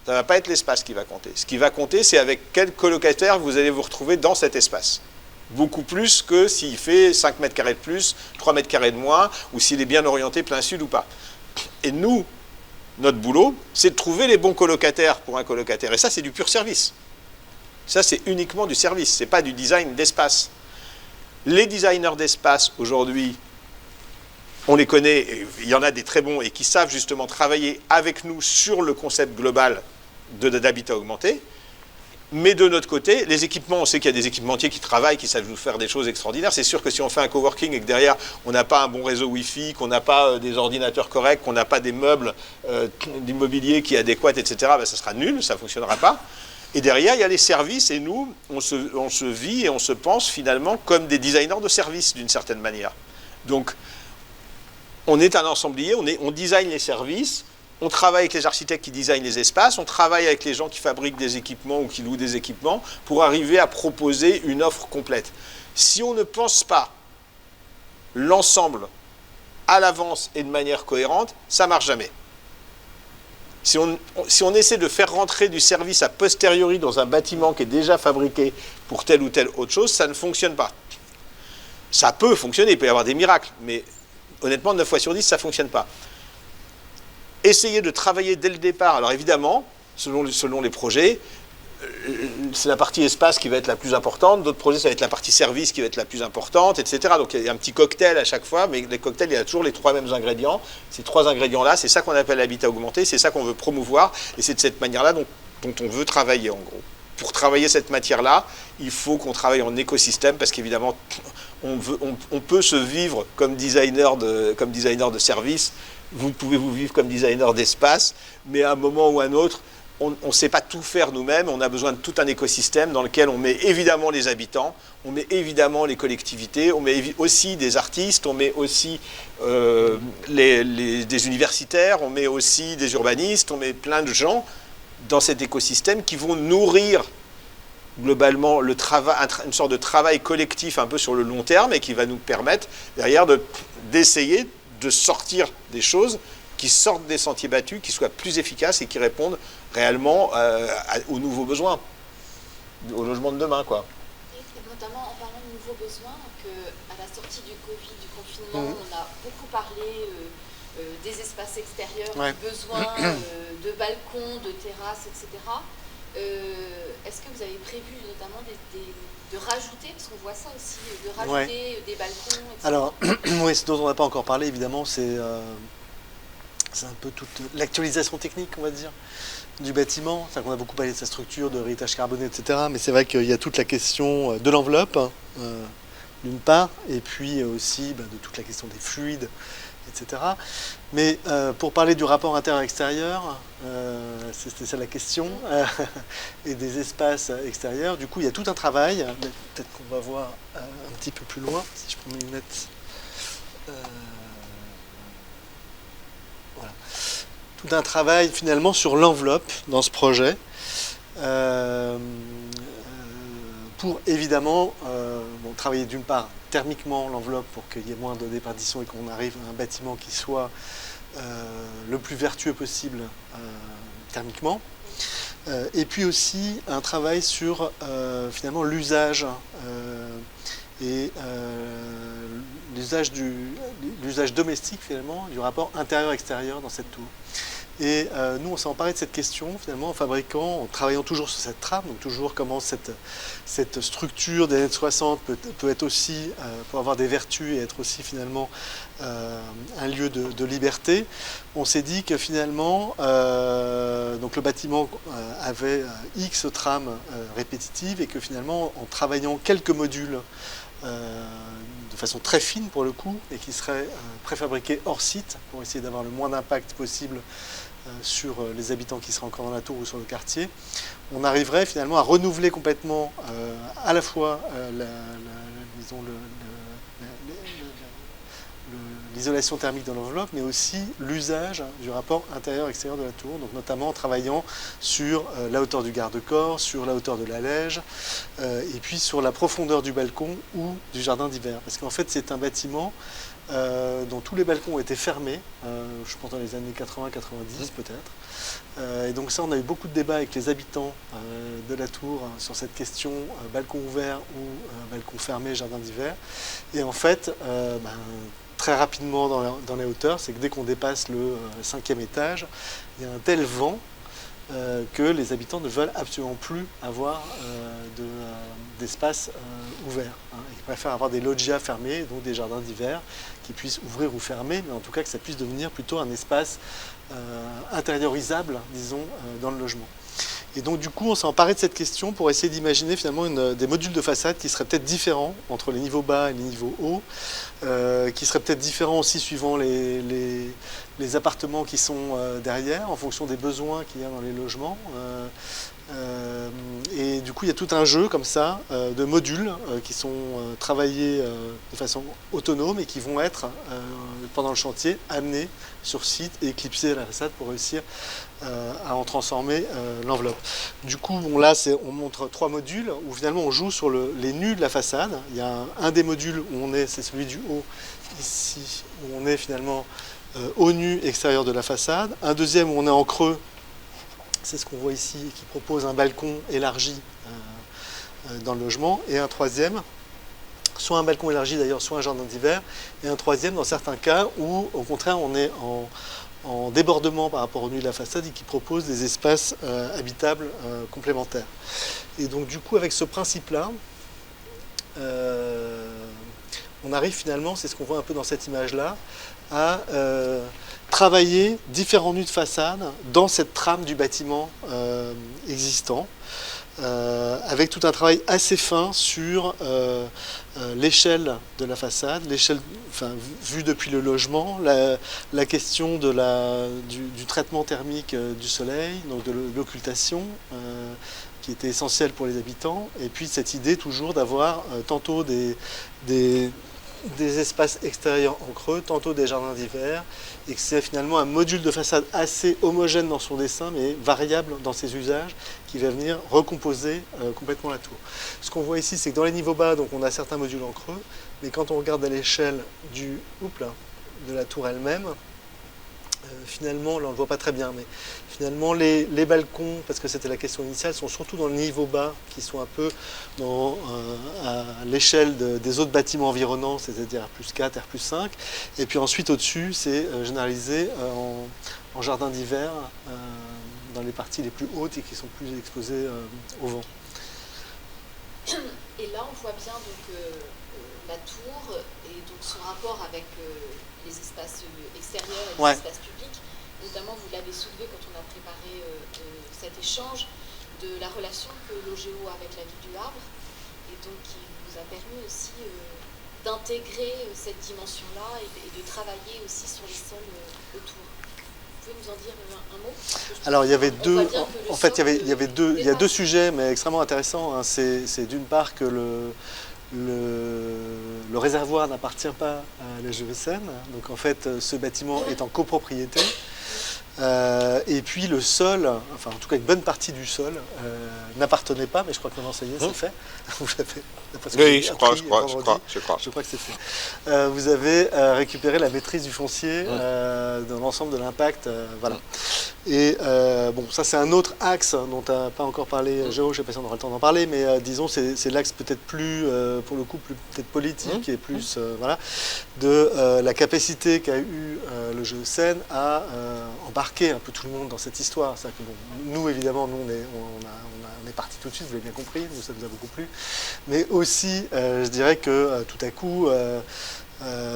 Ça ne va pas être l'espace qui va compter. Ce qui va compter, c'est avec quel colocataire vous allez vous retrouver dans cet espace. Beaucoup plus que s'il fait 5 mètres carrés de plus, 3 mètres carrés de moins, ou s'il est bien orienté plein sud ou pas. Et nous, notre boulot, c'est de trouver les bons colocataires pour un colocataire. Et ça, c'est du pur service. Ça, c'est uniquement du service, ce n'est pas du design d'espace. Les designers d'espace, aujourd'hui, on les connaît, il y en a des très bons et qui savent justement travailler avec nous sur le concept global d'habitat augmenté. Mais de notre côté, les équipements, on sait qu'il y a des équipementiers qui travaillent, qui savent nous faire des choses extraordinaires. C'est sûr que si on fait un coworking et que derrière, on n'a pas un bon réseau Wi-Fi, qu'on n'a pas des ordinateurs corrects, qu'on n'a pas des meubles d'immobilier qui est adéquat, etc., ça sera nul, ça ne fonctionnera pas. Et derrière, il y a les services, et nous, on se vit et on se pense finalement comme des designers de services, d'une certaine manière. Donc, on est un ensemblier, on design les services, on travaille avec les architectes qui designent les espaces, on travaille avec les gens qui fabriquent des équipements ou qui louent des équipements pour arriver à proposer une offre complète. Si on ne pense pas l'ensemble à l'avance et de manière cohérente, ça ne marche jamais. Si on essaie de faire rentrer du service a posteriori dans un bâtiment qui est déjà fabriqué pour telle ou telle autre chose, ça ne fonctionne pas. Ça peut fonctionner, il peut y avoir des miracles, mais honnêtement, 9 fois sur 10, ça ne fonctionne pas. Essayez de travailler dès le départ. Alors évidemment, selon les projets, c'est la partie espace qui va être la plus importante, d'autres projets, ça va être la partie service qui va être la plus importante, etc. Donc il y a un petit cocktail à chaque fois, mais les cocktails, il y a toujours les trois mêmes ingrédients. Ces trois ingrédients-là, c'est ça qu'on appelle l'habitat augmenté, c'est ça qu'on veut promouvoir, et c'est de cette manière-là dont on veut travailler, en gros. pour travailler cette matière-là, il faut qu'on travaille en écosystème parce qu'évidemment, on peut se vivre comme designer de service. Vous pouvez vous vivre comme designer d'espace, mais à un moment ou à un autre, on ne sait pas tout faire nous-mêmes. On a besoin de tout un écosystème dans lequel on met évidemment les habitants, on met évidemment les collectivités, on met aussi des artistes, on met aussi des universitaires, on met aussi des urbanistes, on met plein de gens dans cet écosystème qui vont nourrir globalement une sorte de travail collectif un peu sur le long terme et qui va nous permettre derrière d'essayer de sortir des choses qui sortent des sentiers battus, qui soient plus efficaces et qui répondent réellement aux nouveaux besoins, au logement de demain, quoi. Et notamment en parlant de nouveaux besoins, qu'à la sortie du Covid, du confinement, on a beaucoup parlé des espaces extérieurs, du besoin de balcons, de terrasses, etc. Est-ce que vous avez prévu notamment de rajouter, parce qu'on voit ça aussi, de rajouter des balcons, etc. Alors, oui, ce dont on n'a pas encore parlé, évidemment, c'est un peu toute l'actualisation technique, on va dire, du bâtiment. C'est-à-dire qu'on a beaucoup parlé de sa structure, de héritage carboné, etc. Mais c'est vrai qu'il y a toute la question de l'enveloppe, d'une part, et puis aussi de toute la question des fluides, etc. Mais pour parler du rapport intérieur-extérieur, c'était ça la question, et des espaces extérieurs, du coup il y a tout un travail, peut-être qu'on va voir un petit peu plus loin, si je prends mes lunettes. Voilà. Tout un travail finalement sur l'enveloppe dans ce projet, pour évidemment travailler d'une part thermiquement l'enveloppe pour qu'il y ait moins de déperdition et qu'on arrive à un bâtiment qui soit le plus vertueux possible thermiquement. Et puis aussi un travail sur finalement l'usage et l'usage domestique finalement du rapport intérieur-extérieur dans cette tour. Et nous, on s'est emparé de cette question, finalement, en fabriquant, en travaillant toujours sur cette trame, donc toujours comment cette structure des années 60 peut être aussi, pour avoir des vertus et être aussi, finalement, un lieu de liberté. On s'est dit que, finalement, donc le bâtiment avait X trames répétitives et que, finalement, en travaillant quelques modules de façon très fine, pour le coup, et qui seraient préfabriqués hors site, pour essayer d'avoir le moins d'impact possible sur les habitants qui seraient encore dans la tour ou sur le quartier, on arriverait finalement à renouveler complètement à la fois l'isolation thermique dans l'enveloppe, mais aussi l'usage du rapport intérieur-extérieur de la tour, donc notamment en travaillant sur la hauteur du garde-corps, sur la hauteur de l'allège, et puis sur la profondeur du balcon ou du jardin d'hiver. Parce qu'en fait, c'est un bâtiment dont tous les balcons ont été fermés, je pense dans les années 80-90 peut-être. Et donc ça, on a eu beaucoup de débats avec les habitants de la tour sur cette question balcon ouvert ou balcon fermé, jardin d'hiver. Et en fait, très rapidement dans les hauteurs, c'est que dès qu'on dépasse le 5e étage, il y a un tel vent que les habitants ne veulent absolument plus avoir d'espace ouvert. Ils préfèrent avoir des loggias fermés, donc des jardins d'hiver, qui puissent ouvrir ou fermer, mais en tout cas que ça puisse devenir plutôt un espace intériorisable, disons, dans le logement. Et donc du coup, on s'est emparé de cette question pour essayer d'imaginer finalement des modules de façade qui seraient peut-être différents entre les niveaux bas et les niveaux hauts, qui seraient peut-être différents aussi suivant les appartements qui sont derrière, en fonction des besoins qu'il y a dans les logements. Et du coup, il y a tout un jeu comme ça de modules qui sont travaillés de façon autonome et qui vont être, pendant le chantier, amenés sur site et éclipsés à la façade pour réussir à en transformer l'enveloppe. Du coup, bon, là, on montre 3 modules où finalement on joue sur les nus de la façade. Il y a un des modules où on est, c'est celui du haut, ici, où on est finalement au nu extérieur de la façade. Un deuxième où on est en creux, c'est ce qu'on voit ici, qui propose un balcon élargi dans le logement. Et un troisième, soit un balcon élargi d'ailleurs, soit un jardin d'hiver. Et un troisième dans certains cas où, au contraire, on est en débordement par rapport au nu de la façade et qui propose des espaces habitables complémentaires. Et donc du coup, avec ce principe-là, on arrive finalement, c'est ce qu'on voit un peu dans cette image-là, à travailler différents nus de façade dans cette trame du bâtiment existant. avec tout un travail assez fin sur l'échelle de la façade, l'échelle vue depuis le logement, la question du traitement thermique du soleil, donc de l'occultation, qui était essentielle pour les habitants, et puis cette idée toujours d'avoir tantôt des espaces extérieurs en creux, tantôt des jardins d'hiver, et que c'est finalement un module de façade assez homogène dans son dessin, mais variable dans ses usages, qui va venir recomposer complètement la tour. Ce qu'on voit ici, c'est que dans les niveaux bas, donc on a certains modules en creux, mais quand on regarde à l'échelle de la tour elle-même, finalement, là on ne le voit pas très bien, mais finalement les balcons, parce que c'était la question initiale, sont surtout dans le niveau bas, qui sont un peu à l'échelle des autres bâtiments environnants, c'est-à-dire R+4, R+5. Et puis ensuite au-dessus, c'est généralisé en jardin d'hiver, dans les parties les plus hautes et qui sont plus exposées au vent. Et là, on voit bien donc, la tour et donc son rapport avec les espaces extérieurs et les espaces publics. Notamment, vous l'avez soulevé quand on a préparé cet échange, de la relation que l'OGEO a avec la ville du Havre, et donc qui vous a permis aussi d'intégrer cette dimension-là et de travailler aussi sur les sols autour. Vous pouvez nous en dire un mot? Alors il y avait deux, en fait il y a deux sujets, mais extrêmement intéressants. Hein. C'est d'une part que le réservoir n'appartient pas à la GESN, donc en fait ce bâtiment est en copropriété. Et puis le sol, enfin en tout cas une bonne partie du sol, n'appartenait pas, mais je crois que maintenant ça y est, c'est fait. Vous l'avez, oui, je crois que c'est fait. Vous avez récupéré la maîtrise du foncier dans l'ensemble de l'impact. Voilà. Et bon, ça c'est un autre axe dont tu n'as pas encore parlé, Géo, je ne sais pas si on aura le temps d'en parler, mais disons c'est l'axe peut-être plus, pour le coup, peut-être politique et plus, voilà, de la capacité qu'a eu le GESN à embarquer un peu tout le monde dans cette histoire. Que, bon, nous, évidemment, on est partis tout de suite, vous l'avez bien compris, nous, ça nous a beaucoup plu. Mais aussi, je dirais que tout à coup,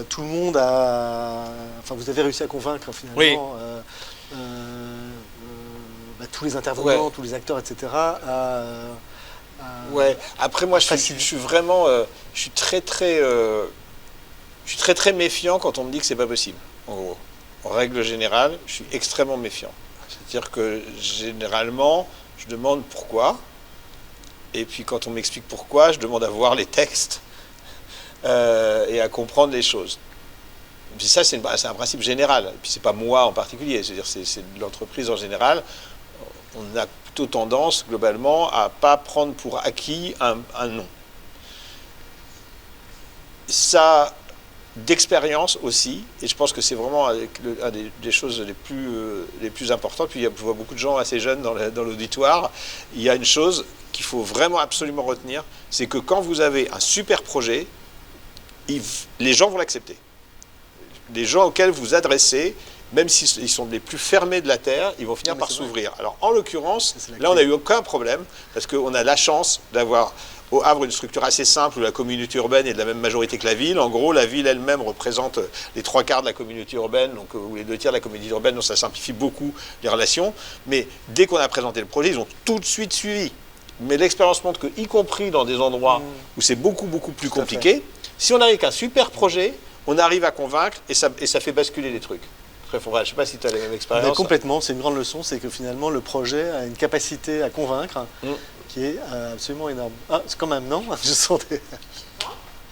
tout le monde a... Enfin, vous avez réussi à convaincre, finalement, tous les intervenants, tous les acteurs, etc. Ouais. Après, moi, je suis vraiment... je suis très méfiant quand on me dit que c'est pas possible, en gros. En règle générale, je suis extrêmement méfiant. C'est-à-dire que, généralement, je demande pourquoi. Et puis, quand on m'explique pourquoi, je demande à voir les textes et à comprendre les choses. Et puis ça, c'est un principe général. Et puis, c'est pas moi en particulier. C'est-à-dire, c'est l'entreprise en général. On a plutôt tendance, globalement, à pas prendre pour acquis un nom. Ça... d'expérience aussi, et je pense que c'est vraiment une des choses les plus importantes. Puis je vois beaucoup de gens assez jeunes dans l'auditoire. Il y a une chose qu'il faut vraiment absolument retenir, c'est que quand vous avez un super projet, les gens vont l'accepter. Les gens auxquels vous adressez, même s'ils sont les plus fermés de la Terre, ils vont finir par s'ouvrir. Alors en l'occurrence, là on n'a eu aucun problème, parce qu'on a la chance d'avoir au Havre une structure assez simple où la communauté urbaine est de la même majorité que la ville. En gros, la ville elle-même représente les 3/4 de la communauté urbaine, donc, ou les 2/3 de la communauté urbaine, donc ça simplifie beaucoup les relations. Mais dès qu'on a présenté le projet, ils ont tout de suite suivi. Mais l'expérience montre que, y compris dans des endroits où c'est beaucoup plus compliqué, si on arrive avec un super projet, on arrive à convaincre et ça fait basculer les trucs. Je ne sais pas si tu as la même expérience. Mais complètement, c'est une grande leçon, c'est que finalement le projet a une capacité à convaincre qui est absolument énorme. Ah, c'est quand même, non? Je sens des...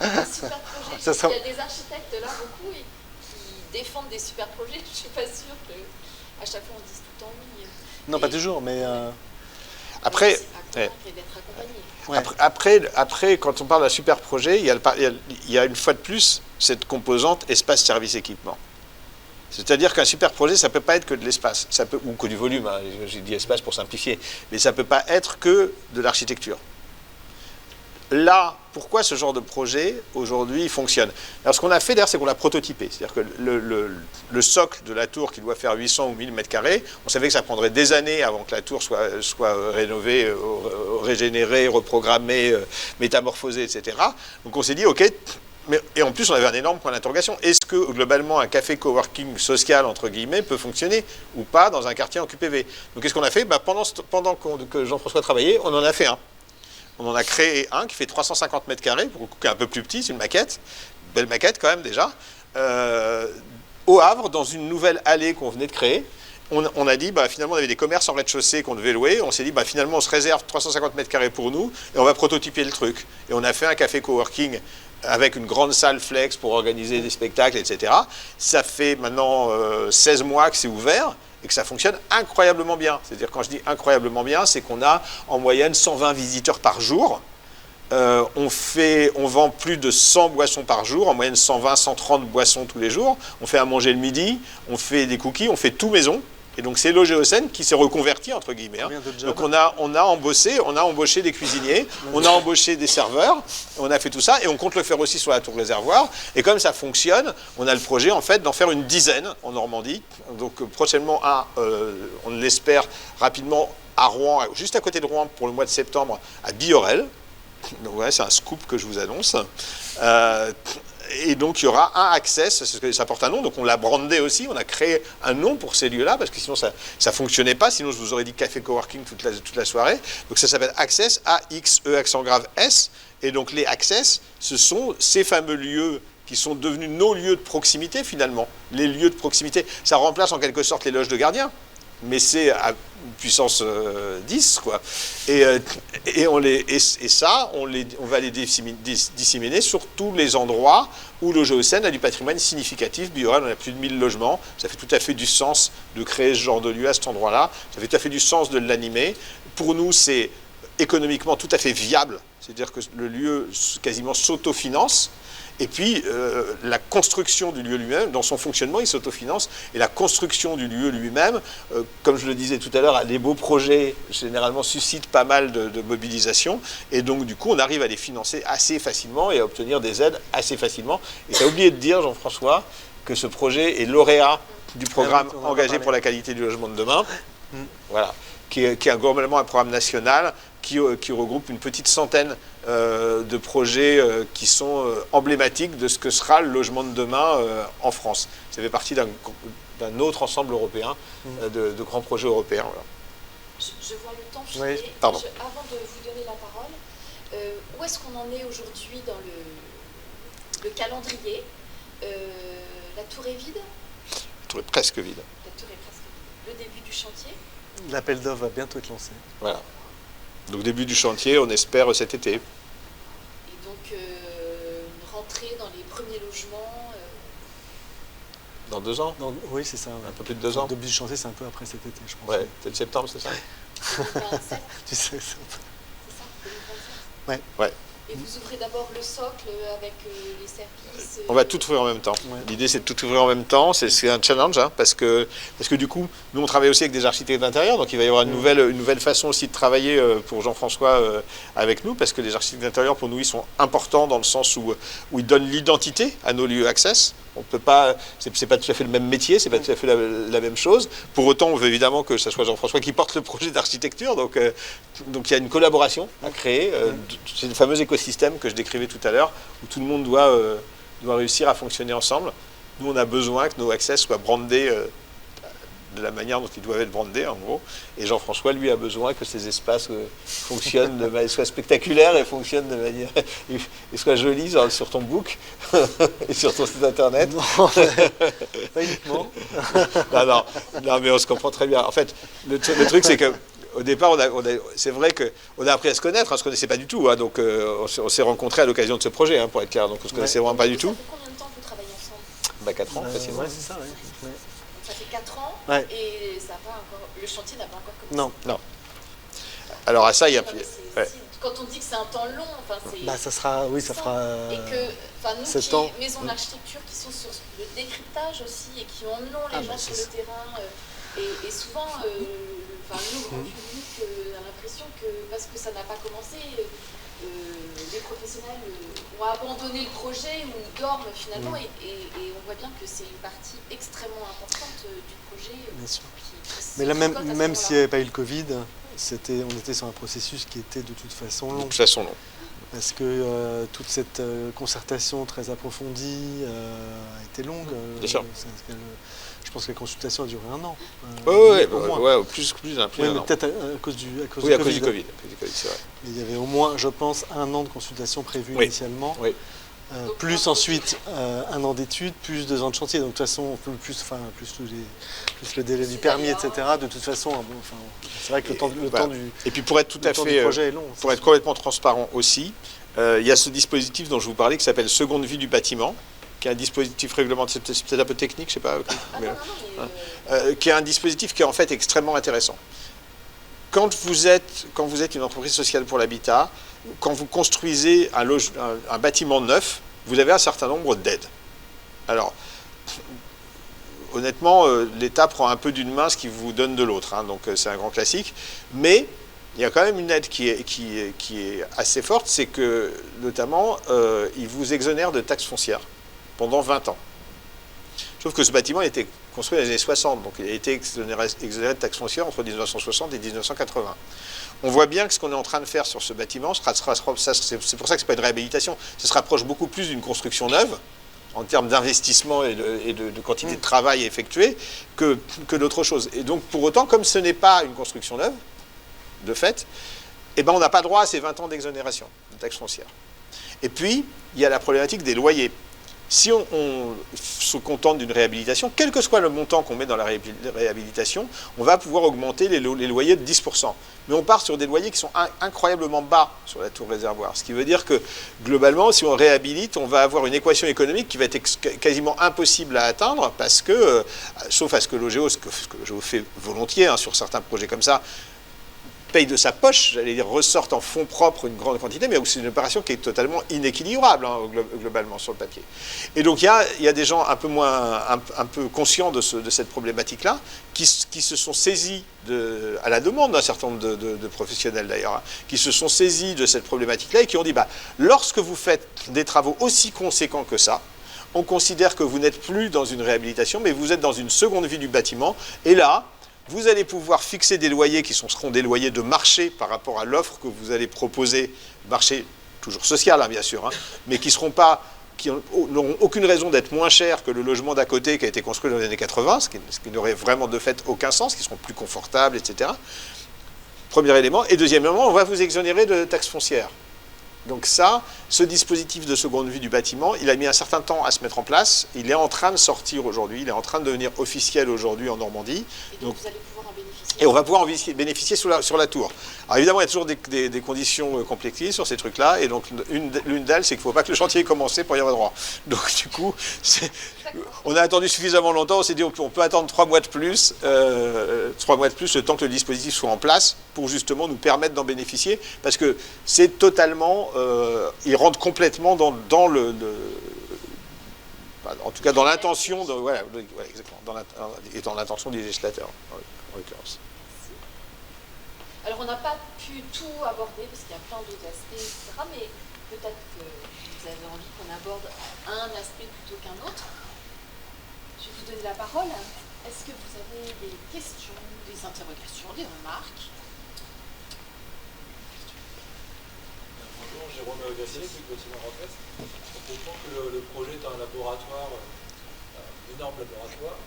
Un super projet. Il y a des architectes là beaucoup qui défendent des super projets. Je ne suis pas sûre qu'à chaque fois on dise tout le temps oui. Non, pas toujours, mais... Après, après, quand on parle d'un super projet, il y a une fois de plus cette composante espace, service, équipement. C'est-à-dire qu'un super projet, ça ne peut pas être que de l'espace, ou que du volume, hein, j'ai dit espace pour simplifier, mais ça ne peut pas être que de l'architecture. Là, pourquoi ce genre de projet, aujourd'hui, fonctionne? Alors, ce qu'on a fait, d'ailleurs, c'est qu'on l'a prototypé. C'est-à-dire que le socle de la tour, qui doit faire 800 ou 1000 m², on savait que ça prendrait des années avant que la tour soit rénovée, régénérée, reprogrammée, métamorphosée, etc. Donc, on s'est dit, OK, Et en plus, on avait un énorme point d'interrogation. Est-ce que, globalement, un café coworking social, entre guillemets, peut fonctionner ou pas dans un quartier en QPV? Donc, qu'est-ce qu'on a fait? Pendant que Jean-François travaillait, on en a fait un. On en a créé un qui fait 350 mètres carrés, pour le coup, qui est un peu plus petit, c'est une maquette. Belle maquette, quand même, déjà. Au Havre, dans une nouvelle allée qu'on venait de créer. On a dit, finalement, on avait des commerces en rez-de-chaussée qu'on devait louer. On s'est dit, finalement, on se réserve 350 mètres carrés pour nous et on va prototyper le truc. Et on a fait un café coworking avec une grande salle flex pour organiser des spectacles, etc. Ça fait maintenant 16 mois que c'est ouvert et que ça fonctionne incroyablement bien. C'est-à-dire, quand je dis incroyablement bien, c'est qu'on a en moyenne 120 visiteurs par jour. On vend plus de 100 boissons par jour, en moyenne 120, 130 boissons tous les jours. On fait à manger le midi, on fait des cookies, on fait tout maison. Et donc c'est l'Ogéocène qui s'est reconverti, entre guillemets. Donc on a embauché des cuisiniers, on a embauché des serveurs, on a fait tout ça et on compte le faire aussi sur la tour réservoir. Et comme ça fonctionne, on a le projet en fait d'en faire une dizaine en Normandie. Donc prochainement, on l'espère rapidement à Rouen, juste à côté de Rouen pour le mois de septembre, à Biorel. Donc ouais, c'est un scoop que je vous annonce. Et donc il y aura un Access, ça porte un nom, donc on l'a brandé aussi, on a créé un nom pour ces lieux-là, parce que sinon ça ne fonctionnait pas, sinon je vous aurais dit café coworking toute la soirée. Donc ça s'appelle Access, A-X-E accent grave S, et donc les Access, ce sont ces fameux lieux qui sont devenus nos lieux de proximité finalement, les lieux de proximité. Ça remplace en quelque sorte les loges de gardiens, mais c'est à puissance 10, quoi. Et ça, on va les disséminer sur tous les endroits où l'Ogéocène a du patrimoine significatif. Biorel, on a plus de 1000 logements. Ça fait tout à fait du sens de créer ce genre de lieu à cet endroit-là. Ça fait tout à fait du sens de l'animer. Pour nous, c'est économiquement tout à fait viable. C'est-à-dire que le lieu quasiment s'autofinance. Et puis, la construction du lieu lui-même, dans son fonctionnement, il s'autofinance. Et la construction du lieu lui-même, comme je le disais tout à l'heure, les beaux projets, généralement, suscitent pas mal de mobilisation. Et donc, du coup, on arrive à les financer assez facilement et à obtenir des aides assez facilement. Et tu as oublié de dire, Jean-François, que ce projet est lauréat du programme Engagé pour la qualité du logement de demain. Voilà. Qui est globalement un programme national qui regroupe une petite centaine de projets qui sont emblématiques de ce que sera le logement de demain en France. Ça fait partie d'un autre ensemble européen, de grands projets européens. Voilà. Je vois le temps filer. Oui, pardon. Avant de vous donner la parole, où est-ce qu'on en est aujourd'hui dans le calendrier? La tour est vide? La tour est presque vide. La tour est presque vide. Le début du chantier? L'appel d'offres va bientôt être lancé. Voilà. Donc début du chantier, on espère cet été. Et donc une rentrée dans les premiers logements Dans 2 ans? Oui, c'est ça. Ouais. Un peu plus de 2 ans. Le début du chantier, c'est un peu après cet été, je pense. Ouais, c'est le septembre, c'est ça? 2027. Tu sais, C'est ça, 2027. Ouais. Ouais. Et vous ouvrez d'abord le socle avec les services. On va tout ouvrir en même temps. Ouais. L'idée, c'est de tout ouvrir en même temps. C'est un challenge, hein, parce que du coup, nous, on travaille aussi avec des architectes d'intérieur, donc il va y avoir une nouvelle façon aussi de travailler pour Jean-François avec nous, parce que les architectes d'intérieur, pour nous, ils sont importants dans le sens où ils donnent l'identité à nos lieux Access. On peut pas, c'est pas tout à fait le même métier, c'est pas tout à fait la même chose. Pour autant, on veut évidemment que ce soit Jean-François qui porte le projet d'architecture, donc il y a une collaboration à créer. C'est le fameux écosystème que je décrivais tout à l'heure, où tout le monde doit réussir à fonctionner ensemble. Nous, on a besoin que nos Access soient brandés de la manière dont ils doivent être brandés, en gros. Et Jean-François, lui, a besoin que ces espaces fonctionnent, soient spectaculaires et fonctionnent de manière... et soient jolis sur ton book et sur ton site internet. Non, pas uniquement. non, mais on se comprend très bien. En fait, le truc, c'est que au départ, c'est vrai qu'on a appris à se connaître, on ne se connaissait pas du tout, hein, donc on s'est rencontrés à l'occasion de ce projet, hein, pour être clair, donc on ne se connaissait vraiment pas du tout. Ça fait combien de temps que vous travaillez ensemble? 4 ans, facilement. Ouais, c'est ça, ouais. Ça fait 4 ans Ouais. et le chantier n'a pas encore commencé. Non. Alors à ça, il y a... Ouais. Quand on dit que c'est un temps long, c'est... ça fera... Oui, ça fera... Et que, nous 7 ans. Maison d'architecture, qui sont sur le décryptage aussi et qui emmenons les gens sur le terrain, et souvent, nous, grand public, on a l'impression que parce que ça n'a pas commencé, les professionnels ont abandonné le projet ou dorment finalement, et on voit bien que c'est une partie extrêmement importante du projet. Bien sûr. Qui Mais là, même s'il n'y avait pas eu le Covid, on était sur un processus qui était de toute façon De long. toute façon, non. Parce que toute cette concertation très approfondie a été longue. Bien sûr. Je pense que la consultation a duré 1 an. Ouais, plus d'un Oui, mais an. peut-être à cause du Oui, à cause du Covid, c'est vrai. Mais il y avait au moins, je pense, 1 an de consultation prévu Oui. initialement. Oui. Plus ensuite 1 an d'études, plus 2 ans de chantier. Donc de toute façon, plus le délai du permis, etc. De toute façon, c'est vrai que le temps du Et puis pour être tout à fait, projet est long. pour être complètement transparent aussi, il y a ce dispositif dont je vous parlais qui s'appelle Seconde vie du bâtiment, qui est un dispositif réglementaire, c'est peut-être un peu technique, je sais pas, qui est un dispositif qui est en fait extrêmement intéressant. Quand vous êtes une entreprise sociale pour l'habitat, quand vous construisez un bâtiment neuf, vous avez un certain nombre d'aides. Alors, honnêtement, l'État prend un peu d'une main ce qu'il vous donne de l'autre, hein, donc c'est un grand classique. Mais il y a quand même une aide qui est assez forte, c'est que, notamment, il vous exonère de taxes foncières pendant 20 ans. Sauf que ce bâtiment a été construit dans les années 60, donc il a été exonéré de taxes foncières entre 1960 et 1980. On voit bien que ce qu'on est en train de faire sur ce bâtiment, c'est pour ça que ce n'est pas une réhabilitation, ça se rapproche beaucoup plus d'une construction neuve, en termes d'investissement et de quantité de travail effectué, que d'autre chose. Et donc, pour autant, comme ce n'est pas une construction neuve, de fait, eh ben, on n'a pas droit à ces 20 ans d'exonération de taxes foncières. Et puis, il y a la problématique des loyers. Si on se contente d'une réhabilitation, quel que soit le montant qu'on met dans la réhabilitation, on va pouvoir augmenter les loyers de 10%. Mais on part sur des loyers qui sont incroyablement bas sur la tour réservoir. Ce qui veut dire que, globalement, si on réhabilite, on va avoir une équation économique qui va être quasiment impossible à atteindre parce que, sauf à ce que l'OGEO, ce que l'OGEO fait volontiers hein, sur certains projets comme ça, paye de sa poche, j'allais dire, ressortent en fonds propres une grande quantité, mais c'est une opération qui est totalement inéquilibrable, hein, globalement, sur le papier. Et donc, il y a des gens un peu conscients de cette problématique-là, qui se sont saisis, à la demande d'un certain nombre de professionnels d'ailleurs, hein, qui se sont saisis de cette problématique-là et qui ont dit, lorsque vous faites des travaux aussi conséquents que ça, on considère que vous n'êtes plus dans une réhabilitation, mais vous êtes dans une seconde vie du bâtiment, et là, vous allez pouvoir fixer des loyers qui seront des loyers de marché par rapport à l'offre que vous allez proposer, marché toujours social hein, bien sûr, hein, mais qui n'auront aucune raison d'être moins chers que le logement d'à côté qui a été construit dans les années 80, ce qui n'aurait vraiment de fait aucun sens, qui seront plus confortables, etc. Premier élément. Et deuxièmement, on va vous exonérer de taxes foncières. Donc ça, ce dispositif de seconde vie du bâtiment, il a mis un certain temps à se mettre en place. Il est en train de sortir aujourd'hui, il est en train de devenir officiel aujourd'hui en Normandie. Et donc vous allez pouvoir en bénéficier. Et on va pouvoir en bénéficier sur la tour. Alors évidemment, il y a toujours des conditions complexes sur ces trucs-là. Et donc l'une d'elles, c'est qu'il ne faut pas que le chantier ait commencé pour y avoir droit. Donc du coup, on a attendu suffisamment longtemps. On s'est dit on peut attendre 3 mois de plus, 3 mois de plus, le temps que le dispositif soit en place pour justement nous permettre d'en bénéficier. Parce que c'est totalement, il rentre complètement dans en tout cas dans l'intention, exactement, dans l'intention du législateur, en l'occurrence. Alors on n'a pas pu tout aborder parce qu'il y a plein d'autres aspects, etc. Mais peut-être que vous avez envie qu'on aborde un aspect plutôt qu'un autre. Je vais vous donner la parole. Est-ce que vous avez des questions, des interrogations, des remarques? Bonjour, Jérôme Gassier, du bâtiment Roquette. On comprend que le projet est un laboratoire, un énorme laboratoire,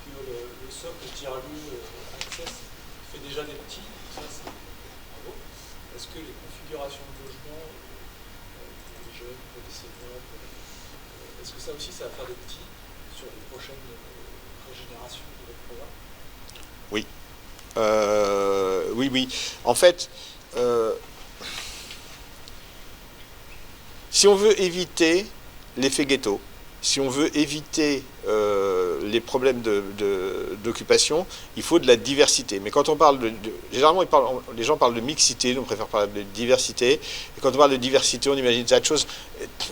que le socle Tiralu Access fait déjà des petits, ça c'est bravo. Est-ce que les configurations de logement, pour les jeunes, pour les seniors, est-ce que ça aussi ça va faire des petits sur les prochaines régénérations de votre programme? Oui. Oui. En fait, si on veut éviter l'effet ghetto, si on veut éviter les problèmes d'occupation, il faut de la diversité. Mais quand on parle généralement, les gens parlent de mixité, nous on préfère parler de diversité. Et quand on parle de diversité, on imagine ça de choses.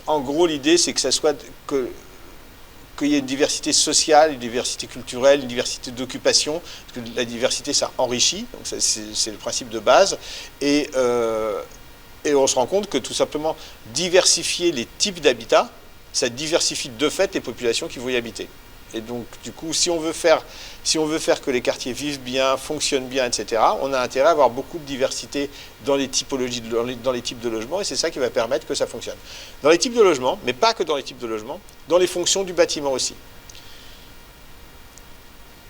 En gros, l'idée, c'est que ça soit qu'il y ait une diversité sociale, une diversité culturelle, une diversité d'occupation, parce que la diversité, ça enrichit, donc c'est le principe de base. Et on se rend compte que tout simplement, diversifier les types d'habitat, ça diversifie de fait les populations qui vont y habiter. Et donc, du coup, si on veut faire que les quartiers vivent bien, fonctionnent bien, etc., on a intérêt à avoir beaucoup de diversité dans les typologies, dans les types de logements, et c'est ça qui va permettre que ça fonctionne. Dans les types de logements, mais pas que dans les types de logements, dans les fonctions du bâtiment aussi.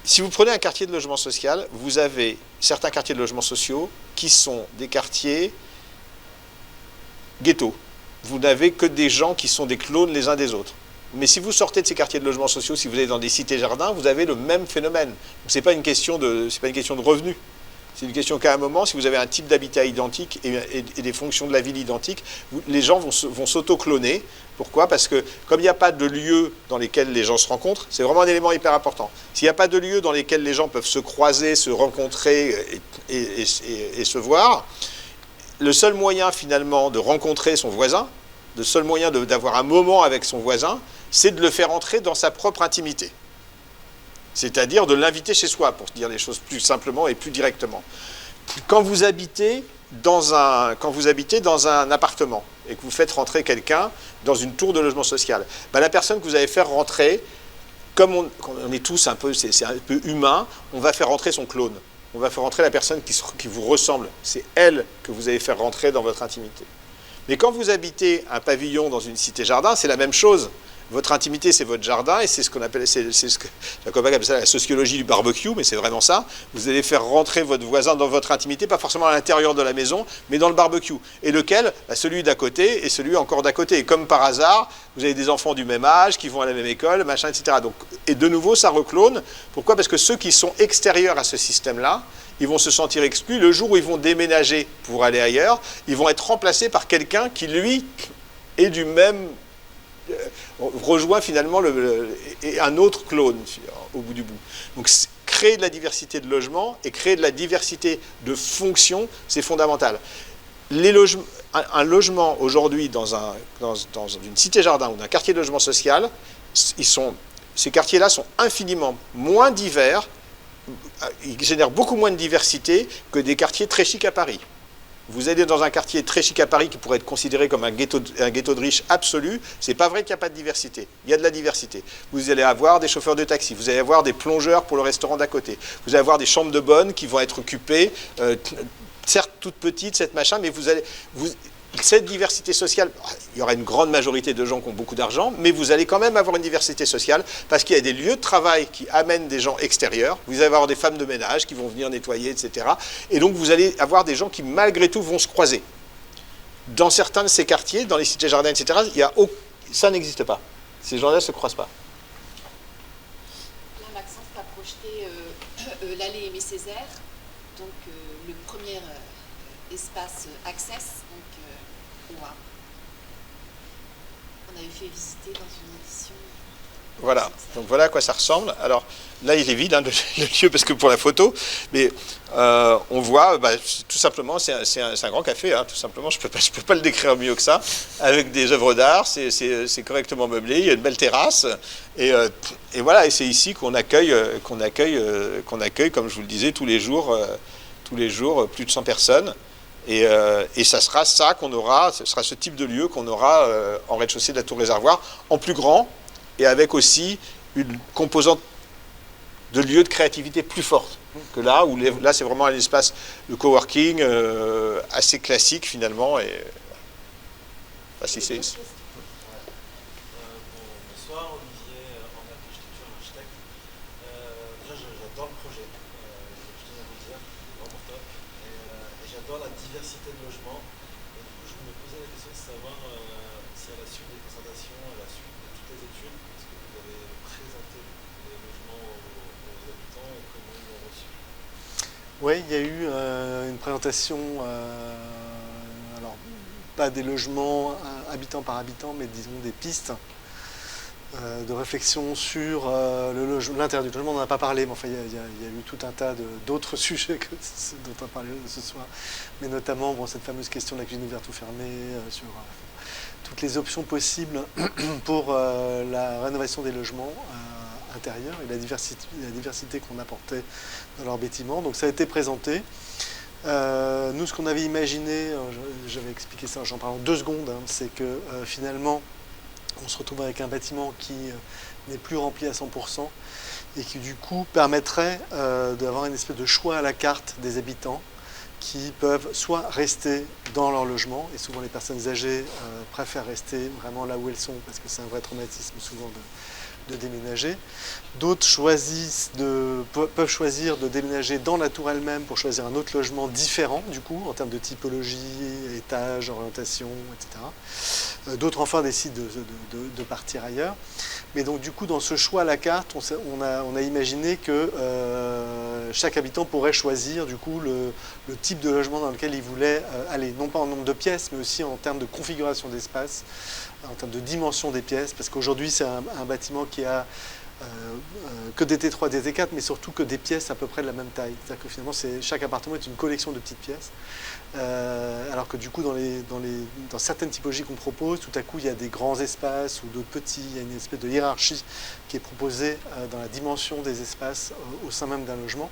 Si vous prenez un quartier de logement social, vous avez certains quartiers de logements sociaux qui sont des quartiers ghettos. Vous n'avez que des gens qui sont des clones les uns des autres. Mais si vous sortez de ces quartiers de logements sociaux, si vous êtes dans des cités-jardins, vous avez le même phénomène. Ce n'est pas une question de revenus. C'est une question qu'à un moment, si vous avez un type d'habitat identique et des fonctions de la ville identiques, les gens vont s'auto-cloner. Pourquoi? Parce que comme il n'y a pas de lieu dans lesquels les gens se rencontrent, c'est vraiment un élément hyper important. S'il n'y a pas de lieu dans lesquels les gens peuvent se croiser, se rencontrer et se voir, le seul moyen finalement de rencontrer son voisin, le seul moyen d'avoir un moment avec son voisin, c'est de le faire entrer dans sa propre intimité. C'est-à-dire de l'inviter chez soi, pour dire les choses plus simplement et plus directement. Quand vous habitez dans un appartement et que vous faites rentrer quelqu'un dans une tour de logement social, ben la personne que vous allez faire rentrer, comme on est tous un peu, c'est un peu humain, on va faire rentrer son clone. On va faire rentrer la personne qui vous ressemble. C'est elle que vous allez faire rentrer dans votre intimité. Mais quand vous habitez un pavillon dans une cité-jardin, c'est la même chose. Votre intimité, c'est votre jardin, et c'est ce qu'on appelle, c'est ce que Jacob appelle ça la sociologie du barbecue, mais c'est vraiment ça. Vous allez faire rentrer votre voisin dans votre intimité, pas forcément à l'intérieur de la maison, mais dans le barbecue. Et lequel? Celui d'à côté et celui encore d'à côté. Et comme par hasard, vous avez des enfants du même âge, qui vont à la même école, machin, etc. Donc, et de nouveau, ça reclone. Pourquoi? Parce que ceux qui sont extérieurs à ce système-là, ils vont se sentir exclus. Le jour où ils vont déménager pour aller ailleurs, ils vont être remplacés par quelqu'un qui, lui, est du même... rejoint finalement un autre clone au bout du bout. Donc créer de la diversité de logements et créer de la diversité de fonctions, c'est fondamental. Un logement aujourd'hui dans une cité-jardin ou d'un quartier de logement social, ces quartiers-là sont infiniment moins divers, ils génèrent beaucoup moins de diversité que des quartiers très chics à Paris. Vous allez dans un quartier très chic à Paris qui pourrait être considéré comme un ghetto de riches absolu, c'est pas vrai qu'il n'y a pas de diversité. Il y a de la diversité. Vous allez avoir des chauffeurs de taxi, vous allez avoir des plongeurs pour le restaurant d'à côté, vous allez avoir des chambres de bonne qui vont être occupées, certes toutes petites, cette machin, mais cette diversité sociale, il y aura une grande majorité de gens qui ont beaucoup d'argent, mais vous allez quand même avoir une diversité sociale parce qu'il y a des lieux de travail qui amènent des gens extérieurs. Vous allez avoir des femmes de ménage qui vont venir nettoyer, etc. Et donc vous allez avoir des gens qui malgré tout vont se croiser. Dans certains de ces quartiers, dans les cités-jardins, etc., ça n'existe pas. Ces gens-là ne se croisent pas. Là, Maxence a projeté l'allée Aimé Césaire, donc le premier espace Access. On avait fait visiter dans une édition. Voilà, donc voilà à quoi ça ressemble. Alors là, il est vide, hein, le lieu, parce que pour la photo, mais on voit, tout simplement, c'est un grand café, hein, tout simplement, je peux pas le décrire mieux que ça, avec des œuvres d'art, c'est correctement meublé, il y a une belle terrasse, et voilà, et c'est ici qu'on accueille, comme je vous le disais, tous les jours, plus de 100 personnes. Et ça sera ça qu'on aura, ce sera ce type de lieu qu'on aura en rez-de-chaussée de la tour réservoir, en plus grand, et avec aussi une composante de lieu de créativité plus forte que là, où là c'est vraiment un espace de coworking assez classique finalement. Et si c'est... Bonsoir, Olivier, en architecture, architecte. Déjà, j'adore le projet, je tiens à vous dire, vraiment top. Et j'adore la diversité de logements. Et du coup, je me posais la question de savoir si à la suite des concertations, à la suite de toutes les études, est-ce que vous avez présenté les logements aux habitants et comment ils l'ont reçu? Oui, il y a eu une présentation, alors pas des logements habitant par habitant, mais disons des pistes de réflexion sur l'intérieur du logement. On n'en a pas parlé, mais enfin, il y a eu tout un tas d'autres sujets que ceux dont on a parlé ce soir, mais notamment cette fameuse question de la cuisine ouverte ou fermée, sur toutes les options possibles pour la rénovation des logements intérieurs et la diversité qu'on apportait dans leur bâtiment. Donc ça a été présenté. Nous, ce qu'on avait imaginé, j'avais expliqué ça, j'en parle en 2 secondes, hein, c'est que finalement, on se retrouve avec un bâtiment qui n'est plus rempli à 100% et qui du coup permettrait d'avoir une espèce de choix à la carte des habitants qui peuvent soit rester dans leur logement, et souvent les personnes âgées préfèrent rester vraiment là où elles sont parce que c'est un vrai traumatisme souvent de déménager. D'autres peuvent choisir de déménager dans la tour elle-même pour choisir un autre logement différent du coup en termes de typologie, étage, orientation, etc. D'autres enfin décident de partir ailleurs. Mais donc du coup dans ce choix à la carte, on a imaginé que chaque habitant pourrait choisir du coup le type de logement dans lequel il voulait aller, non pas en nombre de pièces mais aussi en termes de configuration d'espace, en termes de dimension des pièces, parce qu'aujourd'hui c'est un bâtiment qui a que des T3, des T4, mais surtout que des pièces à peu près de la même taille. C'est-à-dire que finalement chaque appartement est une collection de petites pièces, alors que du coup dans certaines typologies qu'on propose, tout à coup il y a des grands espaces ou d'autres petits, il y a une espèce de hiérarchie qui est proposée dans la dimension des espaces au sein même d'un logement.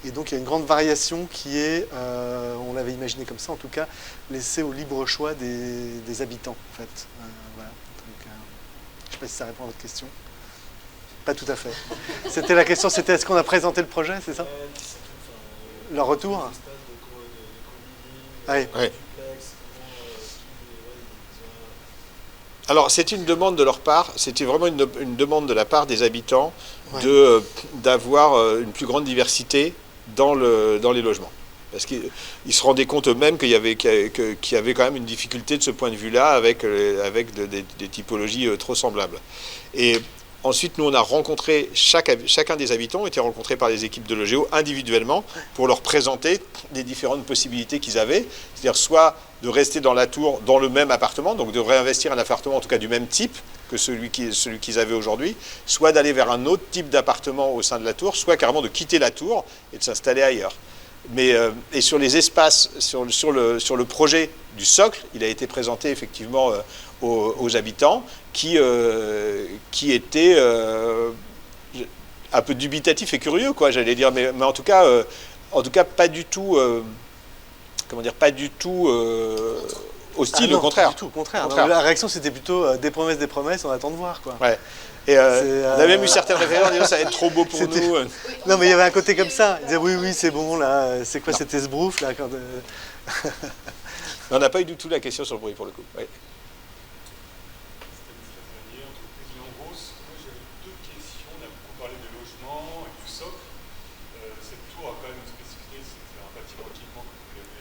Et donc il y a une grande variation qui est, on l'avait imaginé comme ça en tout cas, laissée au libre choix des habitants en fait. Voilà. Donc, je ne sais pas si ça répond à votre question. Pas tout à fait. C'était la question, c'était est-ce qu'on a présenté le projet, c'est ça? Leur retour? Oui. Alors c'est une demande de leur part, c'était vraiment une demande de la part des habitants d'avoir une plus grande diversité dans les logements. Parce qu'ils se rendaient compte eux-mêmes qu'il y avait quand même une difficulté de ce point de vue-là avec des typologies trop semblables. Et ensuite, nous, on a rencontré, chacun des habitants a été rencontré par les équipes de Logéo individuellement pour leur présenter les différentes possibilités qu'ils avaient. C'est-à-dire soit de rester dans la tour, dans le même appartement, donc de réinvestir un appartement en tout cas du même type que celui qu'ils avaient aujourd'hui, soit d'aller vers un autre type d'appartement au sein de la tour, soit carrément de quitter la tour et de s'installer ailleurs. Et sur les espaces, sur le projet du socle, il a été présenté effectivement aux habitants qui étaient un peu dubitatifs et curieux, quoi, j'allais dire, mais en tout cas pas du tout, pas du tout hostile, au contraire. Pas du tout, au contraire. Non, la réaction c'était plutôt des promesses, on attend de voir, quoi. Ouais. Et on a même eu certaines références disant ça va être trop beau pour nous. Non mais il y avait un côté comme ça. Ils disaient oui c'est bon là, c'est quoi cet esbrouf là quand On n'a pas eu du tout la question sur le bruit pour le coup. Oui.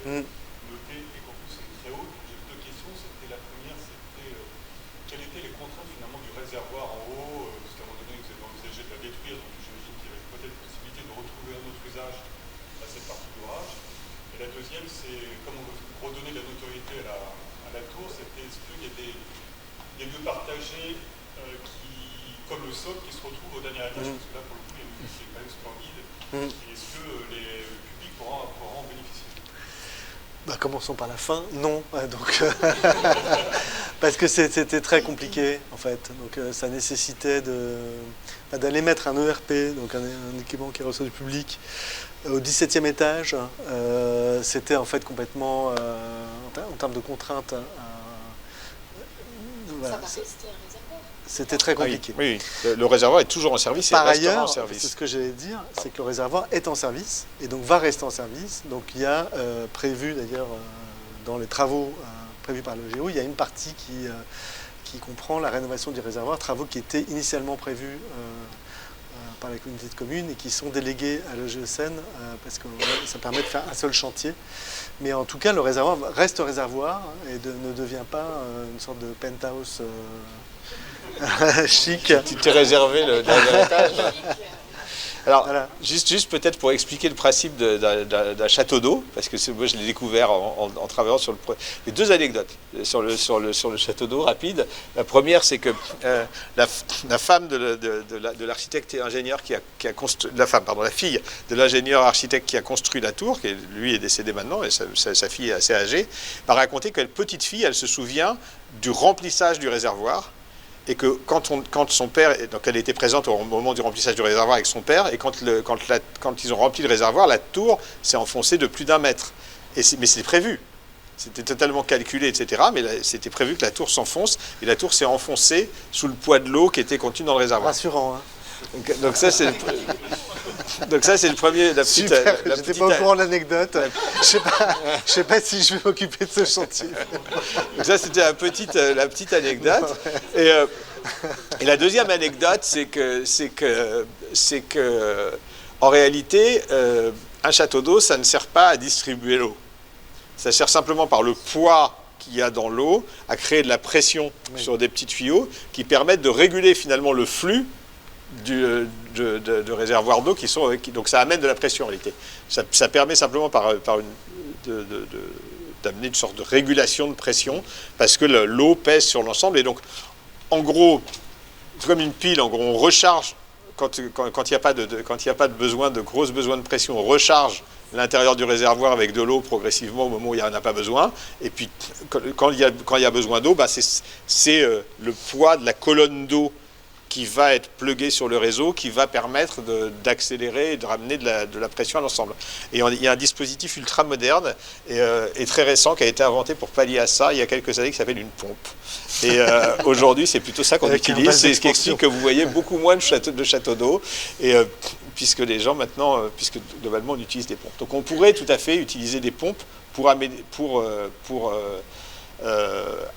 Noté et qu'en plus c'est très haut. J'ai deux questions. La première, c'était quelles étaient les contraintes finalement du réservoir en haut, parce qu'à un moment donné vous avez envisagé de la détruire, donc j'imagine qu'il y avait peut-être possibilité de retrouver un autre usage à cette partie de l'orage. Et la deuxième, c'est comme on veut redonner de la notoriété à la tour, c'était est-ce qu'il y a des lieux partagés comme le socle qui se retrouvent au dernier étage, parce que là pour le coup il y a une vue qui est quand même splendide. Et est-ce que le public pourra en bénéficier? Commençons par la fin. Non, donc parce que c'était très compliqué en fait. Donc ça nécessitait d'aller mettre un ERP, donc un équipement qui reçoit du public, au 17e étage. C'était en fait complètement en termes de contraintes. Voilà, ça va rester un réservoir. C'était très compliqué. Oui, le réservoir est toujours en service. Par ailleurs, c'est ce que j'allais dire, c'est que le réservoir est en service et donc va rester en service. Donc il y a prévu d'ailleurs dans les travaux prévus par Logéo, il y a une partie qui comprend la rénovation du réservoir, travaux qui étaient initialement prévus par la communauté de communes et qui sont délégués à l'OGESN parce que ça permet de faire un seul chantier. Mais en tout cas, le réservoir reste réservoir et ne devient pas une sorte de penthouse chic. Tu t'es réservé le dernier étage. Alors, voilà. juste peut-être pour expliquer le principe d'un château d'eau, parce que moi je l'ai découvert en travaillant sur les deux anecdotes sur le château d'eau rapide. La première, c'est que la femme de l'architecte et ingénieur qui a construit, la fille de l'ingénieur architecte qui a construit la tour, qui lui est décédé maintenant, et sa fille est assez âgée, m'a raconté qu'elle petite fille, elle se souvient du remplissage du réservoir. Et que quand son père, donc elle était présente au moment du remplissage du réservoir avec son père, et quand ils ont rempli le réservoir, la tour s'est enfoncée de plus d'1 mètre. Mais c'est prévu. C'était totalement calculé, etc. Mais c'était prévu que la tour s'enfonce, et la tour s'est enfoncée sous le poids de l'eau qui était contenue dans le réservoir. Rassurant, hein. Donc ça, c'est le premier. Super, j'étais pas au courant de l'anecdote. Je sais pas si je vais m'occuper de ce chantier. Donc ça, c'était la petite anecdote. Et la deuxième anecdote, c'est que en réalité, un château d'eau, ça ne sert pas à distribuer l'eau. Ça sert simplement par le poids qu'il y a dans l'eau à créer de la pression sur des petits tuyaux qui permettent de réguler finalement le flux de réservoirs d'eau qui sont donc ça amène de la pression en réalité. Ça permet simplement d'amener une sorte de régulation de pression parce que l'eau pèse sur l'ensemble et donc en gros c'est comme une pile, en gros on recharge quand il n'y a pas de besoin de grosses besoins de pression, on recharge l'intérieur du réservoir avec de l'eau progressivement au moment où il n'y en a pas besoin. Et puis, quand il y a besoin d'eau, c'est le poids de la colonne d'eau qui va être pluguée sur le réseau, qui va permettre d'accélérer et de ramener de la pression à l'ensemble. Et il y a un dispositif ultra moderne et très récent qui a été inventé pour pallier à ça il y a quelques années qui s'appelle une pompe. Et aujourd'hui, c'est plutôt ça qu'on utilise. C'est ce qui explique que vous voyez beaucoup moins de châteaux d'eau. Puisque les gens maintenant, puisque globalement on utilise des pompes. Donc on pourrait tout à fait utiliser des pompes pour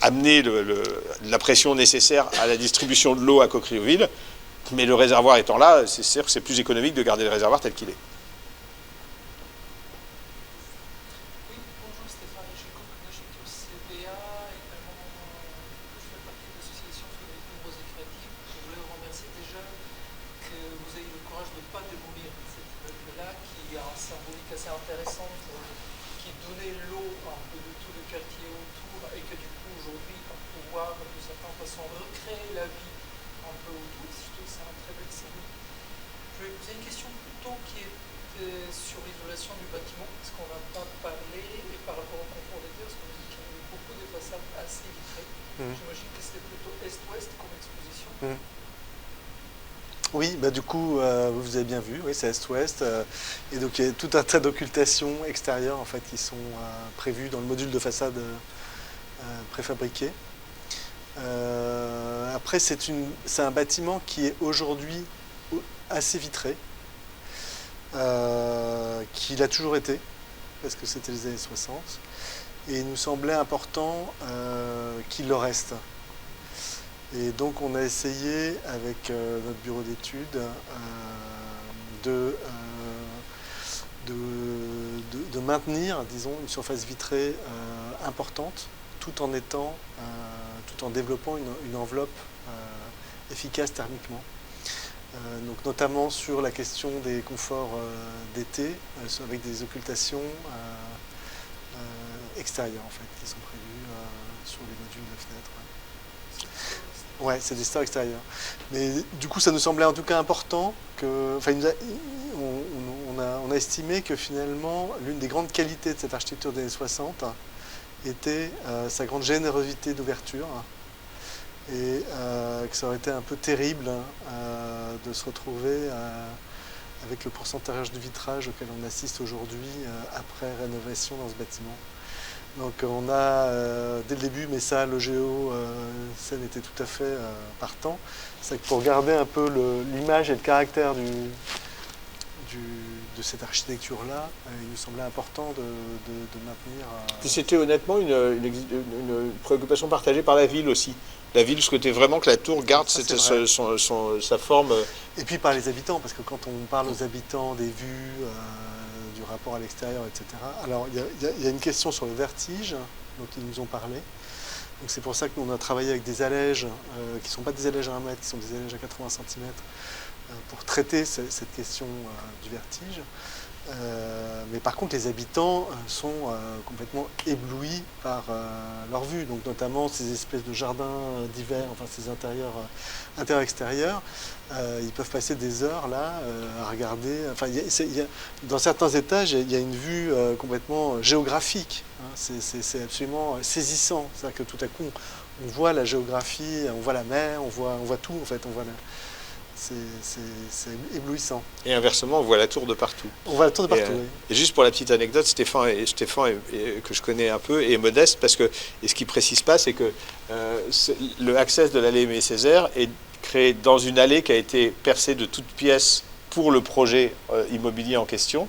amener la pression nécessaire à la distribution de l'eau à Coqueriville, mais le réservoir étant là, c'est sûr que c'est plus économique de garder le réservoir tel qu'il est. Oui, du coup, vous avez bien vu, oui, c'est Est-Ouest. Et donc, il y a tout un tas d'occultations extérieures en fait, qui sont prévues dans le module de façade préfabriqué. Après, c'est un bâtiment qui est aujourd'hui assez vitré, qu'il a toujours été, parce que c'était les années 60. Et il nous semblait important qu'il le reste. Et donc on a essayé avec notre bureau d'études de maintenir, disons, une surface vitrée importante, tout en développant une enveloppe efficace thermiquement. Donc notamment sur la question des conforts d'été, avec des occultations extérieures en fait, qui sont prévues sur les modules de fenêtres. Ouais, c'est des stores extérieurs. Mais du coup, ça nous semblait en tout cas important que, enfin, on a estimé que finalement, l'une des grandes qualités de cette architecture des années 60 était sa grande générosité d'ouverture et que ça aurait été un peu terrible de se retrouver avec le pourcentage de vitrage auquel on assiste aujourd'hui après rénovation dans ce bâtiment. Donc on a, dès le début, mais ça, le géo, Seine était tout à fait partant. C'est que pour garder un peu l'image et le caractère de cette architecture-là, il nous semblait important de maintenir... C'était honnêtement une préoccupation partagée par la ville aussi. La ville souhaitait vraiment que la tour garde sa forme. Et puis par les habitants, parce que quand on parle aux habitants des vues... du rapport à l'extérieur, etc. Alors, il y a une question sur le vertige dont ils nous ont parlé. Donc, c'est pour ça que nous, on a travaillé avec des allèges qui ne sont pas des allèges à 1 mètre, qui sont des allèges à 80 cm pour traiter cette question du vertige. Mais par contre, les habitants sont complètement éblouis par leur vue, donc notamment ces espèces de jardins d'hiver, enfin ces intérieurs extérieurs. Ils peuvent passer des heures là à regarder. Enfin, dans certains étages, il y a une vue complètement géographique. Hein, c'est absolument saisissant. C'est-à-dire que tout à coup, on voit la géographie, on voit la mer, on voit tout en fait. c'est éblouissant. Et inversement, on voit la tour de partout. On voit la tour de partout, oui. Et juste pour la petite anecdote, Stéphane, que je connais un peu, est modeste, parce que, et ce qu'il ne précise pas, c'est que le access de l'allée Aimé Césaire est créé dans une allée qui a été percée de toutes pièces pour le projet immobilier en question.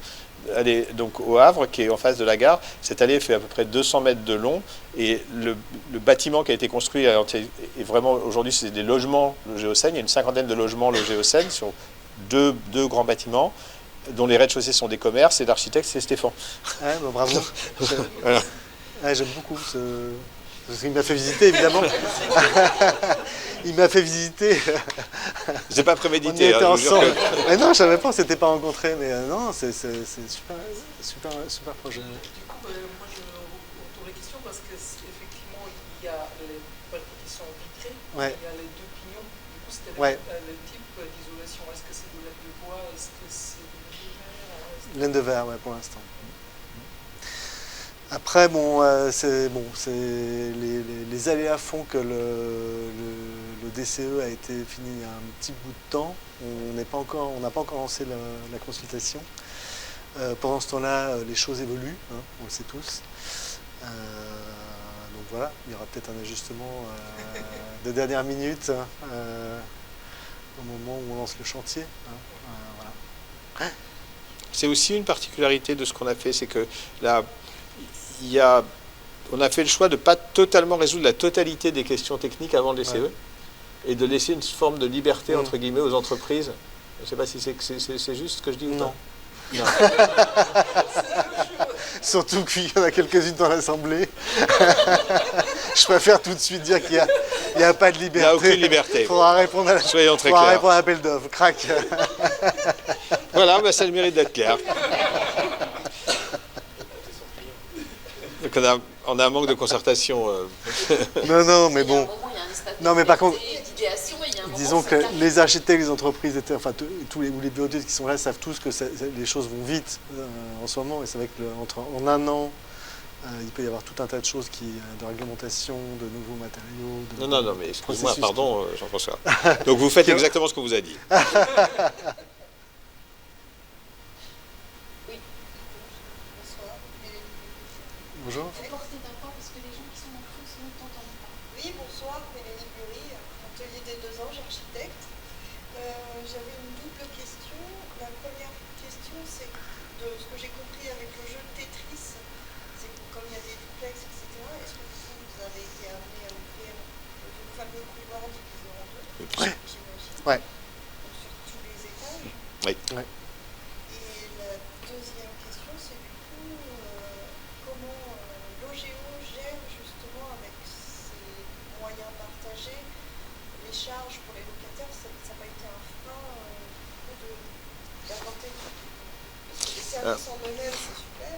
Allée, donc au Havre, qui est en face de la gare. Cette allée fait à peu près 200 mètres de long, et le bâtiment qui a été construit est vraiment, aujourd'hui, c'est des logements logés au Seine. Il y a une 50aine de logements logés au Seine sur deux grands bâtiments, dont les rez-de-chaussée sont des commerces, et l'architecte, c'est Stéphane. Ouais, bah, bravo. Voilà. Ouais, j'aime beaucoup ce... Parce qu'il m'a fait visiter, évidemment. Il m'a fait visiter. C'est pas On y prémédité. était Hein, je vous jure ensemble. que- Mais non, je savais pas, on s'était pas rencontrés. Mais non, c'est super projet. Du coup, moi je retourne les questions parce que effectivement il y a les parties qui sont vitrées, Ouais. il y a les deux pignons. Du coup, c'était Ouais. le type d'isolation. Est-ce que c'est de laine de bois? Est-ce que c'est de Laine de verre, ouais, pour l'instant. Après, bon, c'est les aléas font que le DCE a été fini il y a un petit bout de temps. On n'a pas encore lancé la consultation. Pendant ce temps-là, les choses évoluent, hein, on le sait tous. Donc voilà, il y aura peut-être un ajustement de dernière minute au moment où on lance le chantier. Hein. Voilà. C'est aussi une particularité de ce qu'on a fait, c'est que là, on a fait le choix de ne pas totalement résoudre la totalité des questions techniques avant le DCE, Ouais. et de laisser une forme de liberté, Mm. entre guillemets, aux entreprises. Je ne sais pas si c'est juste ce que je dis ou Non. pas. Non. Surtout qu'il y en a quelques-unes dans l'Assemblée. Je préfère tout de suite dire qu'il n'y a pas de liberté. Il n'y a aucune liberté. Il faudra répondre à Soyons très faudra clairs. répondre à l'appel d'offres. Crac. Voilà, bah, ça a le mérite d'être clair. Donc on a un manque de concertation. Non, mais Il y a un bon. moment, il y a un stade Non, mais par contre, d'idéation, et il y a un moment, Disons ça que calme. les architectes, les entreprises, enfin tous les bureaux d'études qui sont là savent tous que les choses vont vite en ce moment. Et c'est vrai qu'en un an, il peut y avoir tout un tas de choses de réglementation, de nouveaux matériaux. Non, mais excuse-moi, processus pardon, Jean-François. Donc vous faites exactement ce qu'on vous a dit. Oui. Bonsoir. Bonjour. Portez ta voix parce que les gens qui sont en creux, sinon ne t'entendent pas. Oui, bonsoir, Mélanie Bury, atelier des 2 ans, architecte. J'avais une double question. La première question, c'est de ce que j'ai compris avec le jeu de Tetris, c'est que comme il y a des duplex, etc., est-ce que vous avez été amené à ouvrir le fameux couloir divisé en deux, Ouais. j'imagine, Ouais. donc sur tous les étages? Oui. Ouais. Et la deuxième question, c'est du coup, comment l'OGO gère justement avec ses moyens partagés les charges pour les locataires? Ça n'a pas été un frein d'apporter, parce que les services en eux-mêmes, c'est super,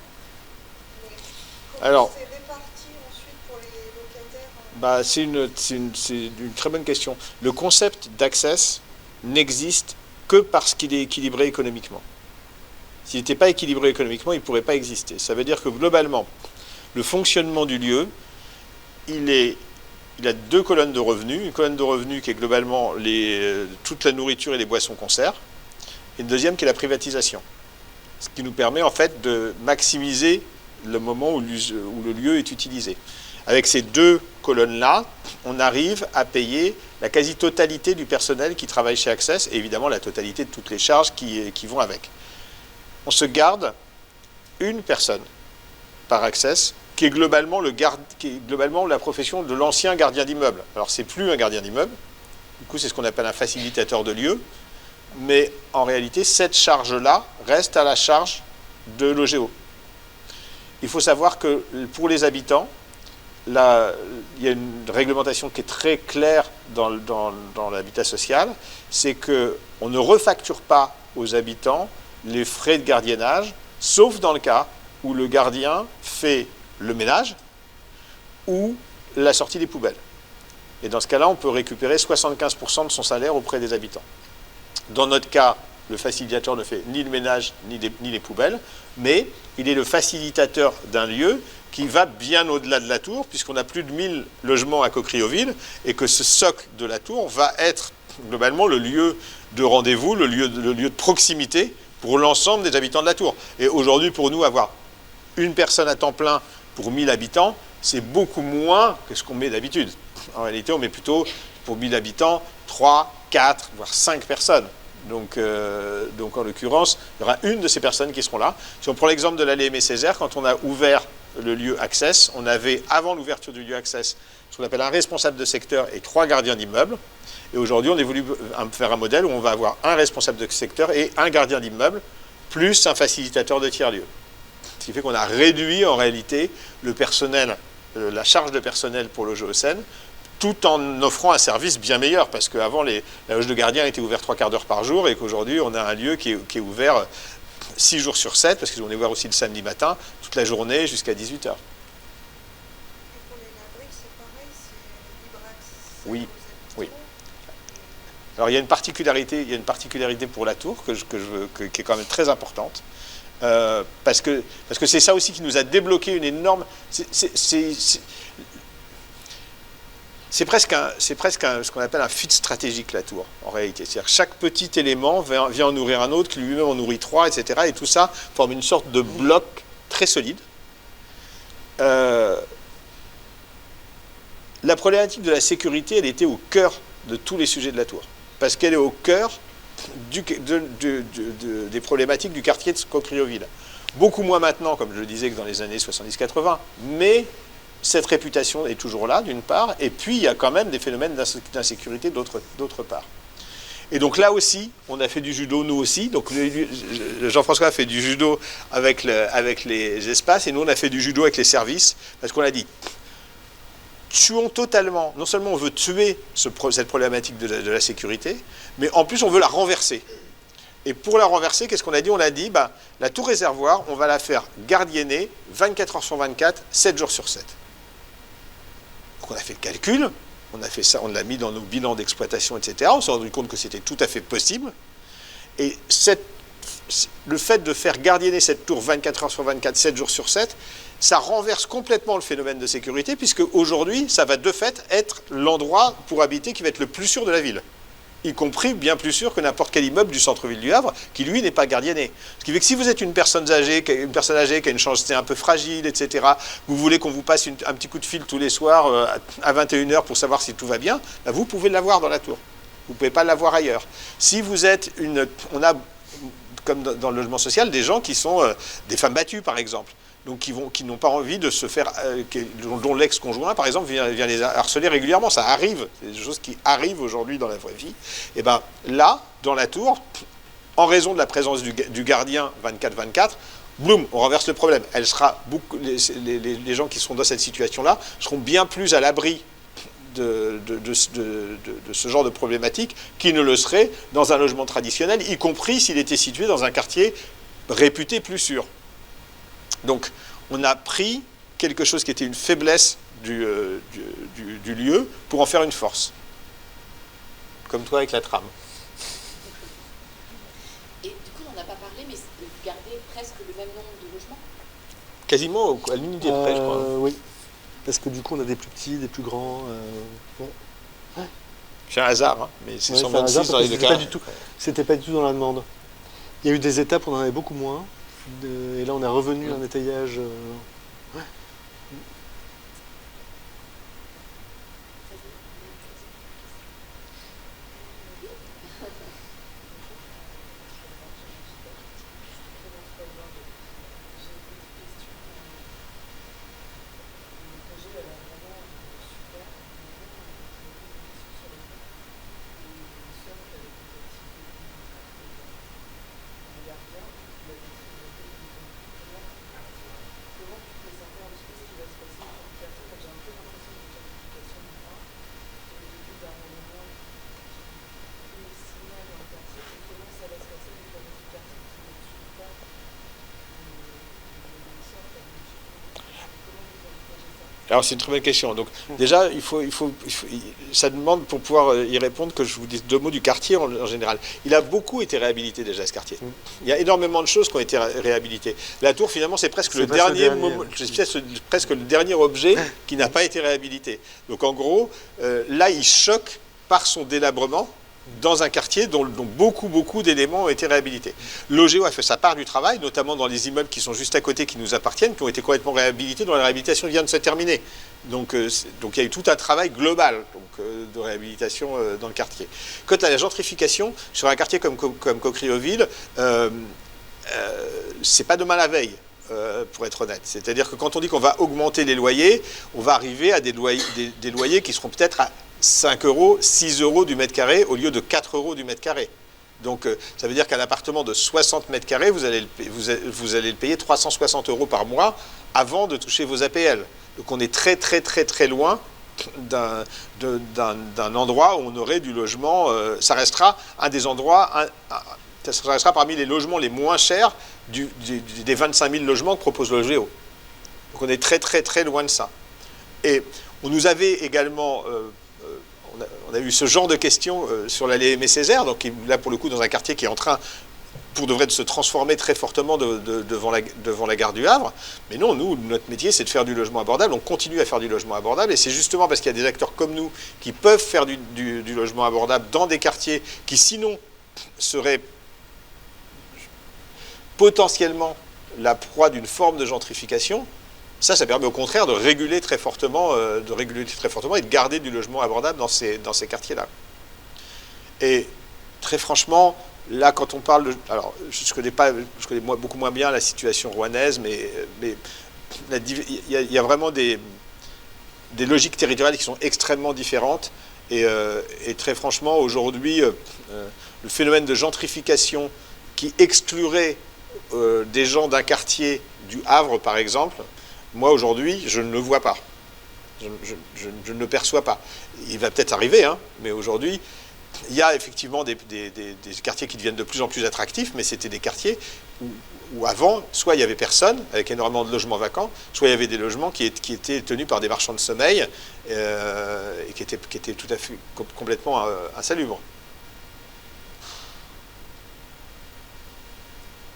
mais comment Alors, c'est réparti ensuite pour les locataires? Bah, c'est une très bonne question. Le concept d'access n'existe que parce qu'il est équilibré économiquement. S'il n'était pas équilibré économiquement, il ne pourrait pas exister. Ça veut dire que globalement, le fonctionnement du lieu, il a 2 colonnes de revenus. Une colonne de revenus qui est globalement toute la nourriture et les boissons concerts, et une deuxième qui est la privatisation. Ce qui nous permet en fait de maximiser le moment où le lieu est utilisé. Avec ces 2 colonnes-là, on arrive à payer la quasi-totalité du personnel qui travaille chez Access, et évidemment la totalité de toutes les charges qui vont avec. On se garde une personne par Access, qui est globalement la profession de l'ancien gardien d'immeuble. Alors c'est plus un gardien d'immeuble, du coup c'est ce qu'on appelle un facilitateur de lieu, mais en réalité cette charge-là reste à la charge de l'OGO. Il faut savoir que pour les habitants, là, il y a une réglementation qui est très claire dans l'habitat social, c'est qu'on ne refacture pas aux habitants les frais de gardiennage, sauf dans le cas où le gardien fait le ménage ou la sortie des poubelles. Et dans ce cas-là, on peut récupérer 75% de son salaire auprès des habitants. Dans notre cas, le facilitateur ne fait ni le ménage ni les poubelles, mais il est le facilitateur d'un lieu qui va bien au-delà de la tour, puisqu'on a plus de 1000 logements à Coqueriville, et que ce socle de la tour va être globalement le lieu de rendez-vous, le lieu de proximité pour l'ensemble des habitants de la tour. Et aujourd'hui, pour nous, avoir une personne à temps plein pour 1000 habitants, c'est beaucoup moins que ce qu'on met d'habitude. En réalité, on met plutôt, pour 1000 habitants, 3, 4, voire 5 personnes. Donc en l'occurrence, il y aura une de ces personnes qui seront là. Si on prend l'exemple de l'allée Aimé Césaire, quand on a ouvert le lieu Access, on avait, avant l'ouverture du lieu Access, ce qu'on appelle un responsable de secteur et 3 gardiens d'immeuble. Et aujourd'hui, on a voulu faire un modèle où on va avoir un responsable de secteur et un gardien d'immeuble, plus un facilitateur de tiers-lieu. Ce qui fait qu'on a réduit en réalité le personnel, la charge de personnel pour le GEOCEN, tout en offrant un service bien meilleur, parce qu'avant, la loge de gardien était ouverte 3 quarts d'heure par jour, et qu'aujourd'hui, on a un lieu qui est ouvert 6 jours sur 7, parce qu'on est ouvert aussi le samedi matin, toute la journée jusqu'à 18h. Et pour les laveries, c'est pareil, c'est libre accès Oui, aux oui. habitants. Alors il y a une particularité pour la tour qui est quand même très importante, parce que c'est ça aussi qui nous a débloqué une énorme... C'est presque ce qu'on appelle un fit stratégique, la tour, en réalité. C'est-à-dire que chaque petit élément vient en nourrir un autre, qui lui-même en nourrit 3, etc. Et tout ça forme une sorte de bloc très solide. La problématique de la sécurité, elle était au cœur de tous les sujets de la tour. Parce qu'elle est au cœur des problématiques du quartier de Coqueriville. Beaucoup moins maintenant, comme je le disais, que dans les années 70-80, mais cette réputation est toujours là, d'une part, et puis il y a quand même des phénomènes d'insécurité d'autre part. Et donc là aussi, on a fait du judo, nous aussi. Donc Jean-François a fait du judo avec les espaces, et nous on a fait du judo avec les services, parce qu'on a dit, tuons totalement, non seulement on veut tuer cette problématique de la sécurité, mais en plus on veut la renverser. Et pour la renverser, qu'est-ce qu'on a dit? On a dit, la tour réservoir, on va la faire gardienner 24 heures sur 24, 7 jours sur 7. Donc on a fait le calcul, on a fait ça, on l'a mis dans nos bilans d'exploitation, etc. On s'est rendu compte que c'était tout à fait possible. Et le fait de faire gardienner cette tour 24 heures sur 24, 7 jours sur 7, ça renverse complètement le phénomène de sécurité, puisque aujourd'hui, ça va de fait être l'endroit pour habiter qui va être le plus sûr de la ville. Y compris bien plus sûr que n'importe quel immeuble du centre-ville du Havre, qui lui n'est pas gardienné. Ce qui fait que si vous êtes une personne âgée qui a une santé un peu fragile, etc., vous voulez qu'on vous passe un petit coup de fil tous les soirs à 21h pour savoir si tout va bien, vous pouvez l'avoir dans la tour. Vous ne pouvez pas l'avoir ailleurs. Si vous êtes on a, comme dans le logement social, des gens qui sont des femmes battues, par exemple. Donc qui n'ont pas envie de se faire, dont l'ex-conjoint, par exemple, vient les harceler régulièrement. Ça arrive, c'est des choses qui arrivent aujourd'hui dans la vraie vie. Et bien là, dans la tour, en raison de la présence du gardien 24-24, boum, on renverse le problème. Les gens qui sont dans cette situation-là seront bien plus à l'abri de ce genre de problématique qu'ils ne le seraient dans un logement traditionnel, y compris s'il était situé dans un quartier réputé plus sûr. Donc, on a pris quelque chose qui était une faiblesse du lieu pour en faire une force. Comme toi avec la tram. Et du coup, on n'a pas parlé, mais vous gardez presque le même nombre de logements? Quasiment à l'unité de près, je crois. Oui, parce que du coup, on a des plus petits, des plus grands. C'est un hasard, hein, mais c'est 126 dans les deux cas. C'était pas du tout dans la demande. Il y a eu des étapes où on en avait beaucoup moins. Et là, on est revenu à un étayage. Alors c'est une très bonne question. Donc déjà, ça demande pour pouvoir y répondre que je vous dise 2 mots du quartier en général. Il a beaucoup été réhabilité déjà, ce quartier. Il y a énormément de choses qui ont été réhabilitées. La tour, finalement, c'est presque le dernier objet qui n'a pas été réhabilité. Donc en gros, là, il choque par son délabrement dans un quartier dont beaucoup d'éléments ont été réhabilités. L'OGEO a fait sa part du travail, notamment dans les immeubles qui sont juste à côté, qui nous appartiennent, qui ont été complètement réhabilités, dont la réhabilitation vient de se terminer. Donc il y a eu tout un travail global de réhabilitation dans le quartier. Quant à la gentrification, sur un quartier comme Coqueriville, c'est pas demain la veille. Pour être honnête. C'est-à-dire que quand on dit qu'on va augmenter les loyers, on va arriver à des loyers qui seront peut-être à 5 euros, 6 euros du mètre carré au lieu de 4 euros du mètre carré. Donc ça veut dire qu'un appartement de 60 mètres carrés, vous allez le payer 360 euros par mois avant de toucher vos APL. Donc on est très loin d'un endroit où on aurait du logement. Ça restera un des endroits, ça restera parmi les logements les moins chers des 25 000 logements que propose l'OGEO. Donc on est très loin de ça. Et on nous avait également, on a eu ce genre de questions sur l'allée Aimé Césaire, donc là pour le coup dans un quartier qui est en train, pour de vrai, de se transformer très fortement devant la gare du Havre. Mais non, nous, notre métier, c'est de faire du logement abordable. On continue à faire du logement abordable, et c'est justement parce qu'il y a des acteurs comme nous qui peuvent faire du logement abordable dans des quartiers qui sinon seraient potentiellement la proie d'une forme de gentrification. Ça permet au contraire de réguler très fortement et de garder du logement abordable dans ces quartiers-là. Et très franchement, là, quand on parle de... Alors, je connais beaucoup moins bien la situation rouennaise, mais il y a vraiment des logiques territoriales qui sont extrêmement différentes. Et très franchement, aujourd'hui, le phénomène de gentrification qui exclurait des gens d'un quartier du Havre, par exemple, moi, aujourd'hui, je ne le vois pas. Je ne le perçois pas. Il va peut-être arriver, hein, mais aujourd'hui, il y a effectivement des quartiers qui deviennent de plus en plus attractifs, mais c'était des quartiers où avant, soit il n'y avait personne, avec énormément de logements vacants, soit il y avait des logements qui étaient tenus par des marchands de sommeil et qui étaient tout à fait complètement insalubres.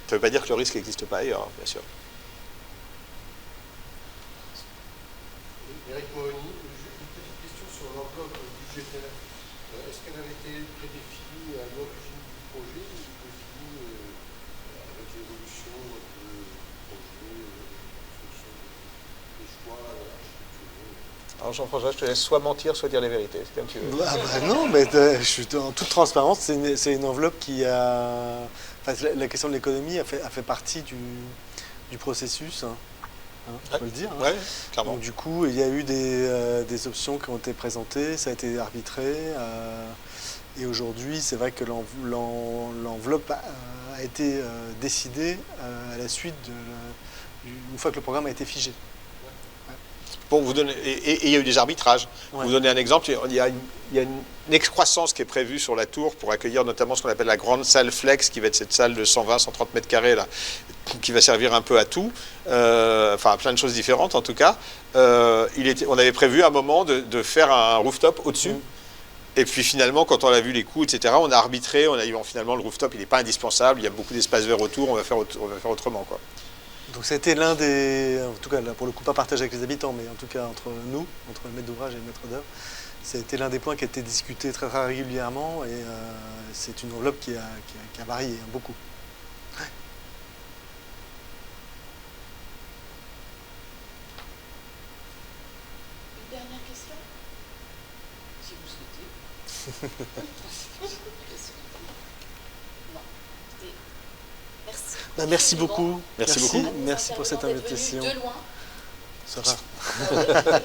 Ça ne veut pas dire que le risque n'existe pas ailleurs, bien sûr. Eric Mohoni, juste une petite question sur l'enveloppe budgétaire. Est-ce qu'elle avait été prédéfinie à l'origine du projet ou définie avec l'évolution du projet en fonction des choix architecturaux? Alors Jean-François, je te laisse soit mentir, soit dire les vérités. C'est comme tu veux. Non, mais je suis en toute transparence. C'est une enveloppe qui a... Enfin, la question de l'économie a fait partie du processus. On peut le dire. Ouais, clairement. Donc, du coup, il y a eu des options qui ont été présentées, ça a été arbitré. Et aujourd'hui, c'est vrai que l'enveloppe a été décidée à la suite une fois que le programme a été figé. Bon, et il y a eu des arbitrages. Ouais. Pour vous donner un exemple, il y a une excroissance qui est prévue sur la tour pour accueillir notamment ce qu'on appelle la grande salle flex, qui va être cette salle de 120-130 mètres carrés, là, qui va servir un peu à tout, enfin à plein de choses différentes en tout cas. On avait prévu à un moment de faire un rooftop au-dessus. Et puis finalement, quand on a vu les coûts, etc., on a arbitré, on a dit bon, finalement le rooftop il n'est pas indispensable, il y a beaucoup d'espace vert autour, on va faire autrement, quoi. Donc c'était l'un des, en tout cas là pour le coup pas partagé avec les habitants, mais en tout cas entre nous, entre le maître d'ouvrage et le maître d'œuvre, c'était l'un des points qui a été discuté très régulièrement, et c'est une enveloppe qui a varié beaucoup. Une dernière question, si vous souhaitez. Merci beaucoup. Merci beaucoup. Merci pour cette invitation. De loin. Ça va.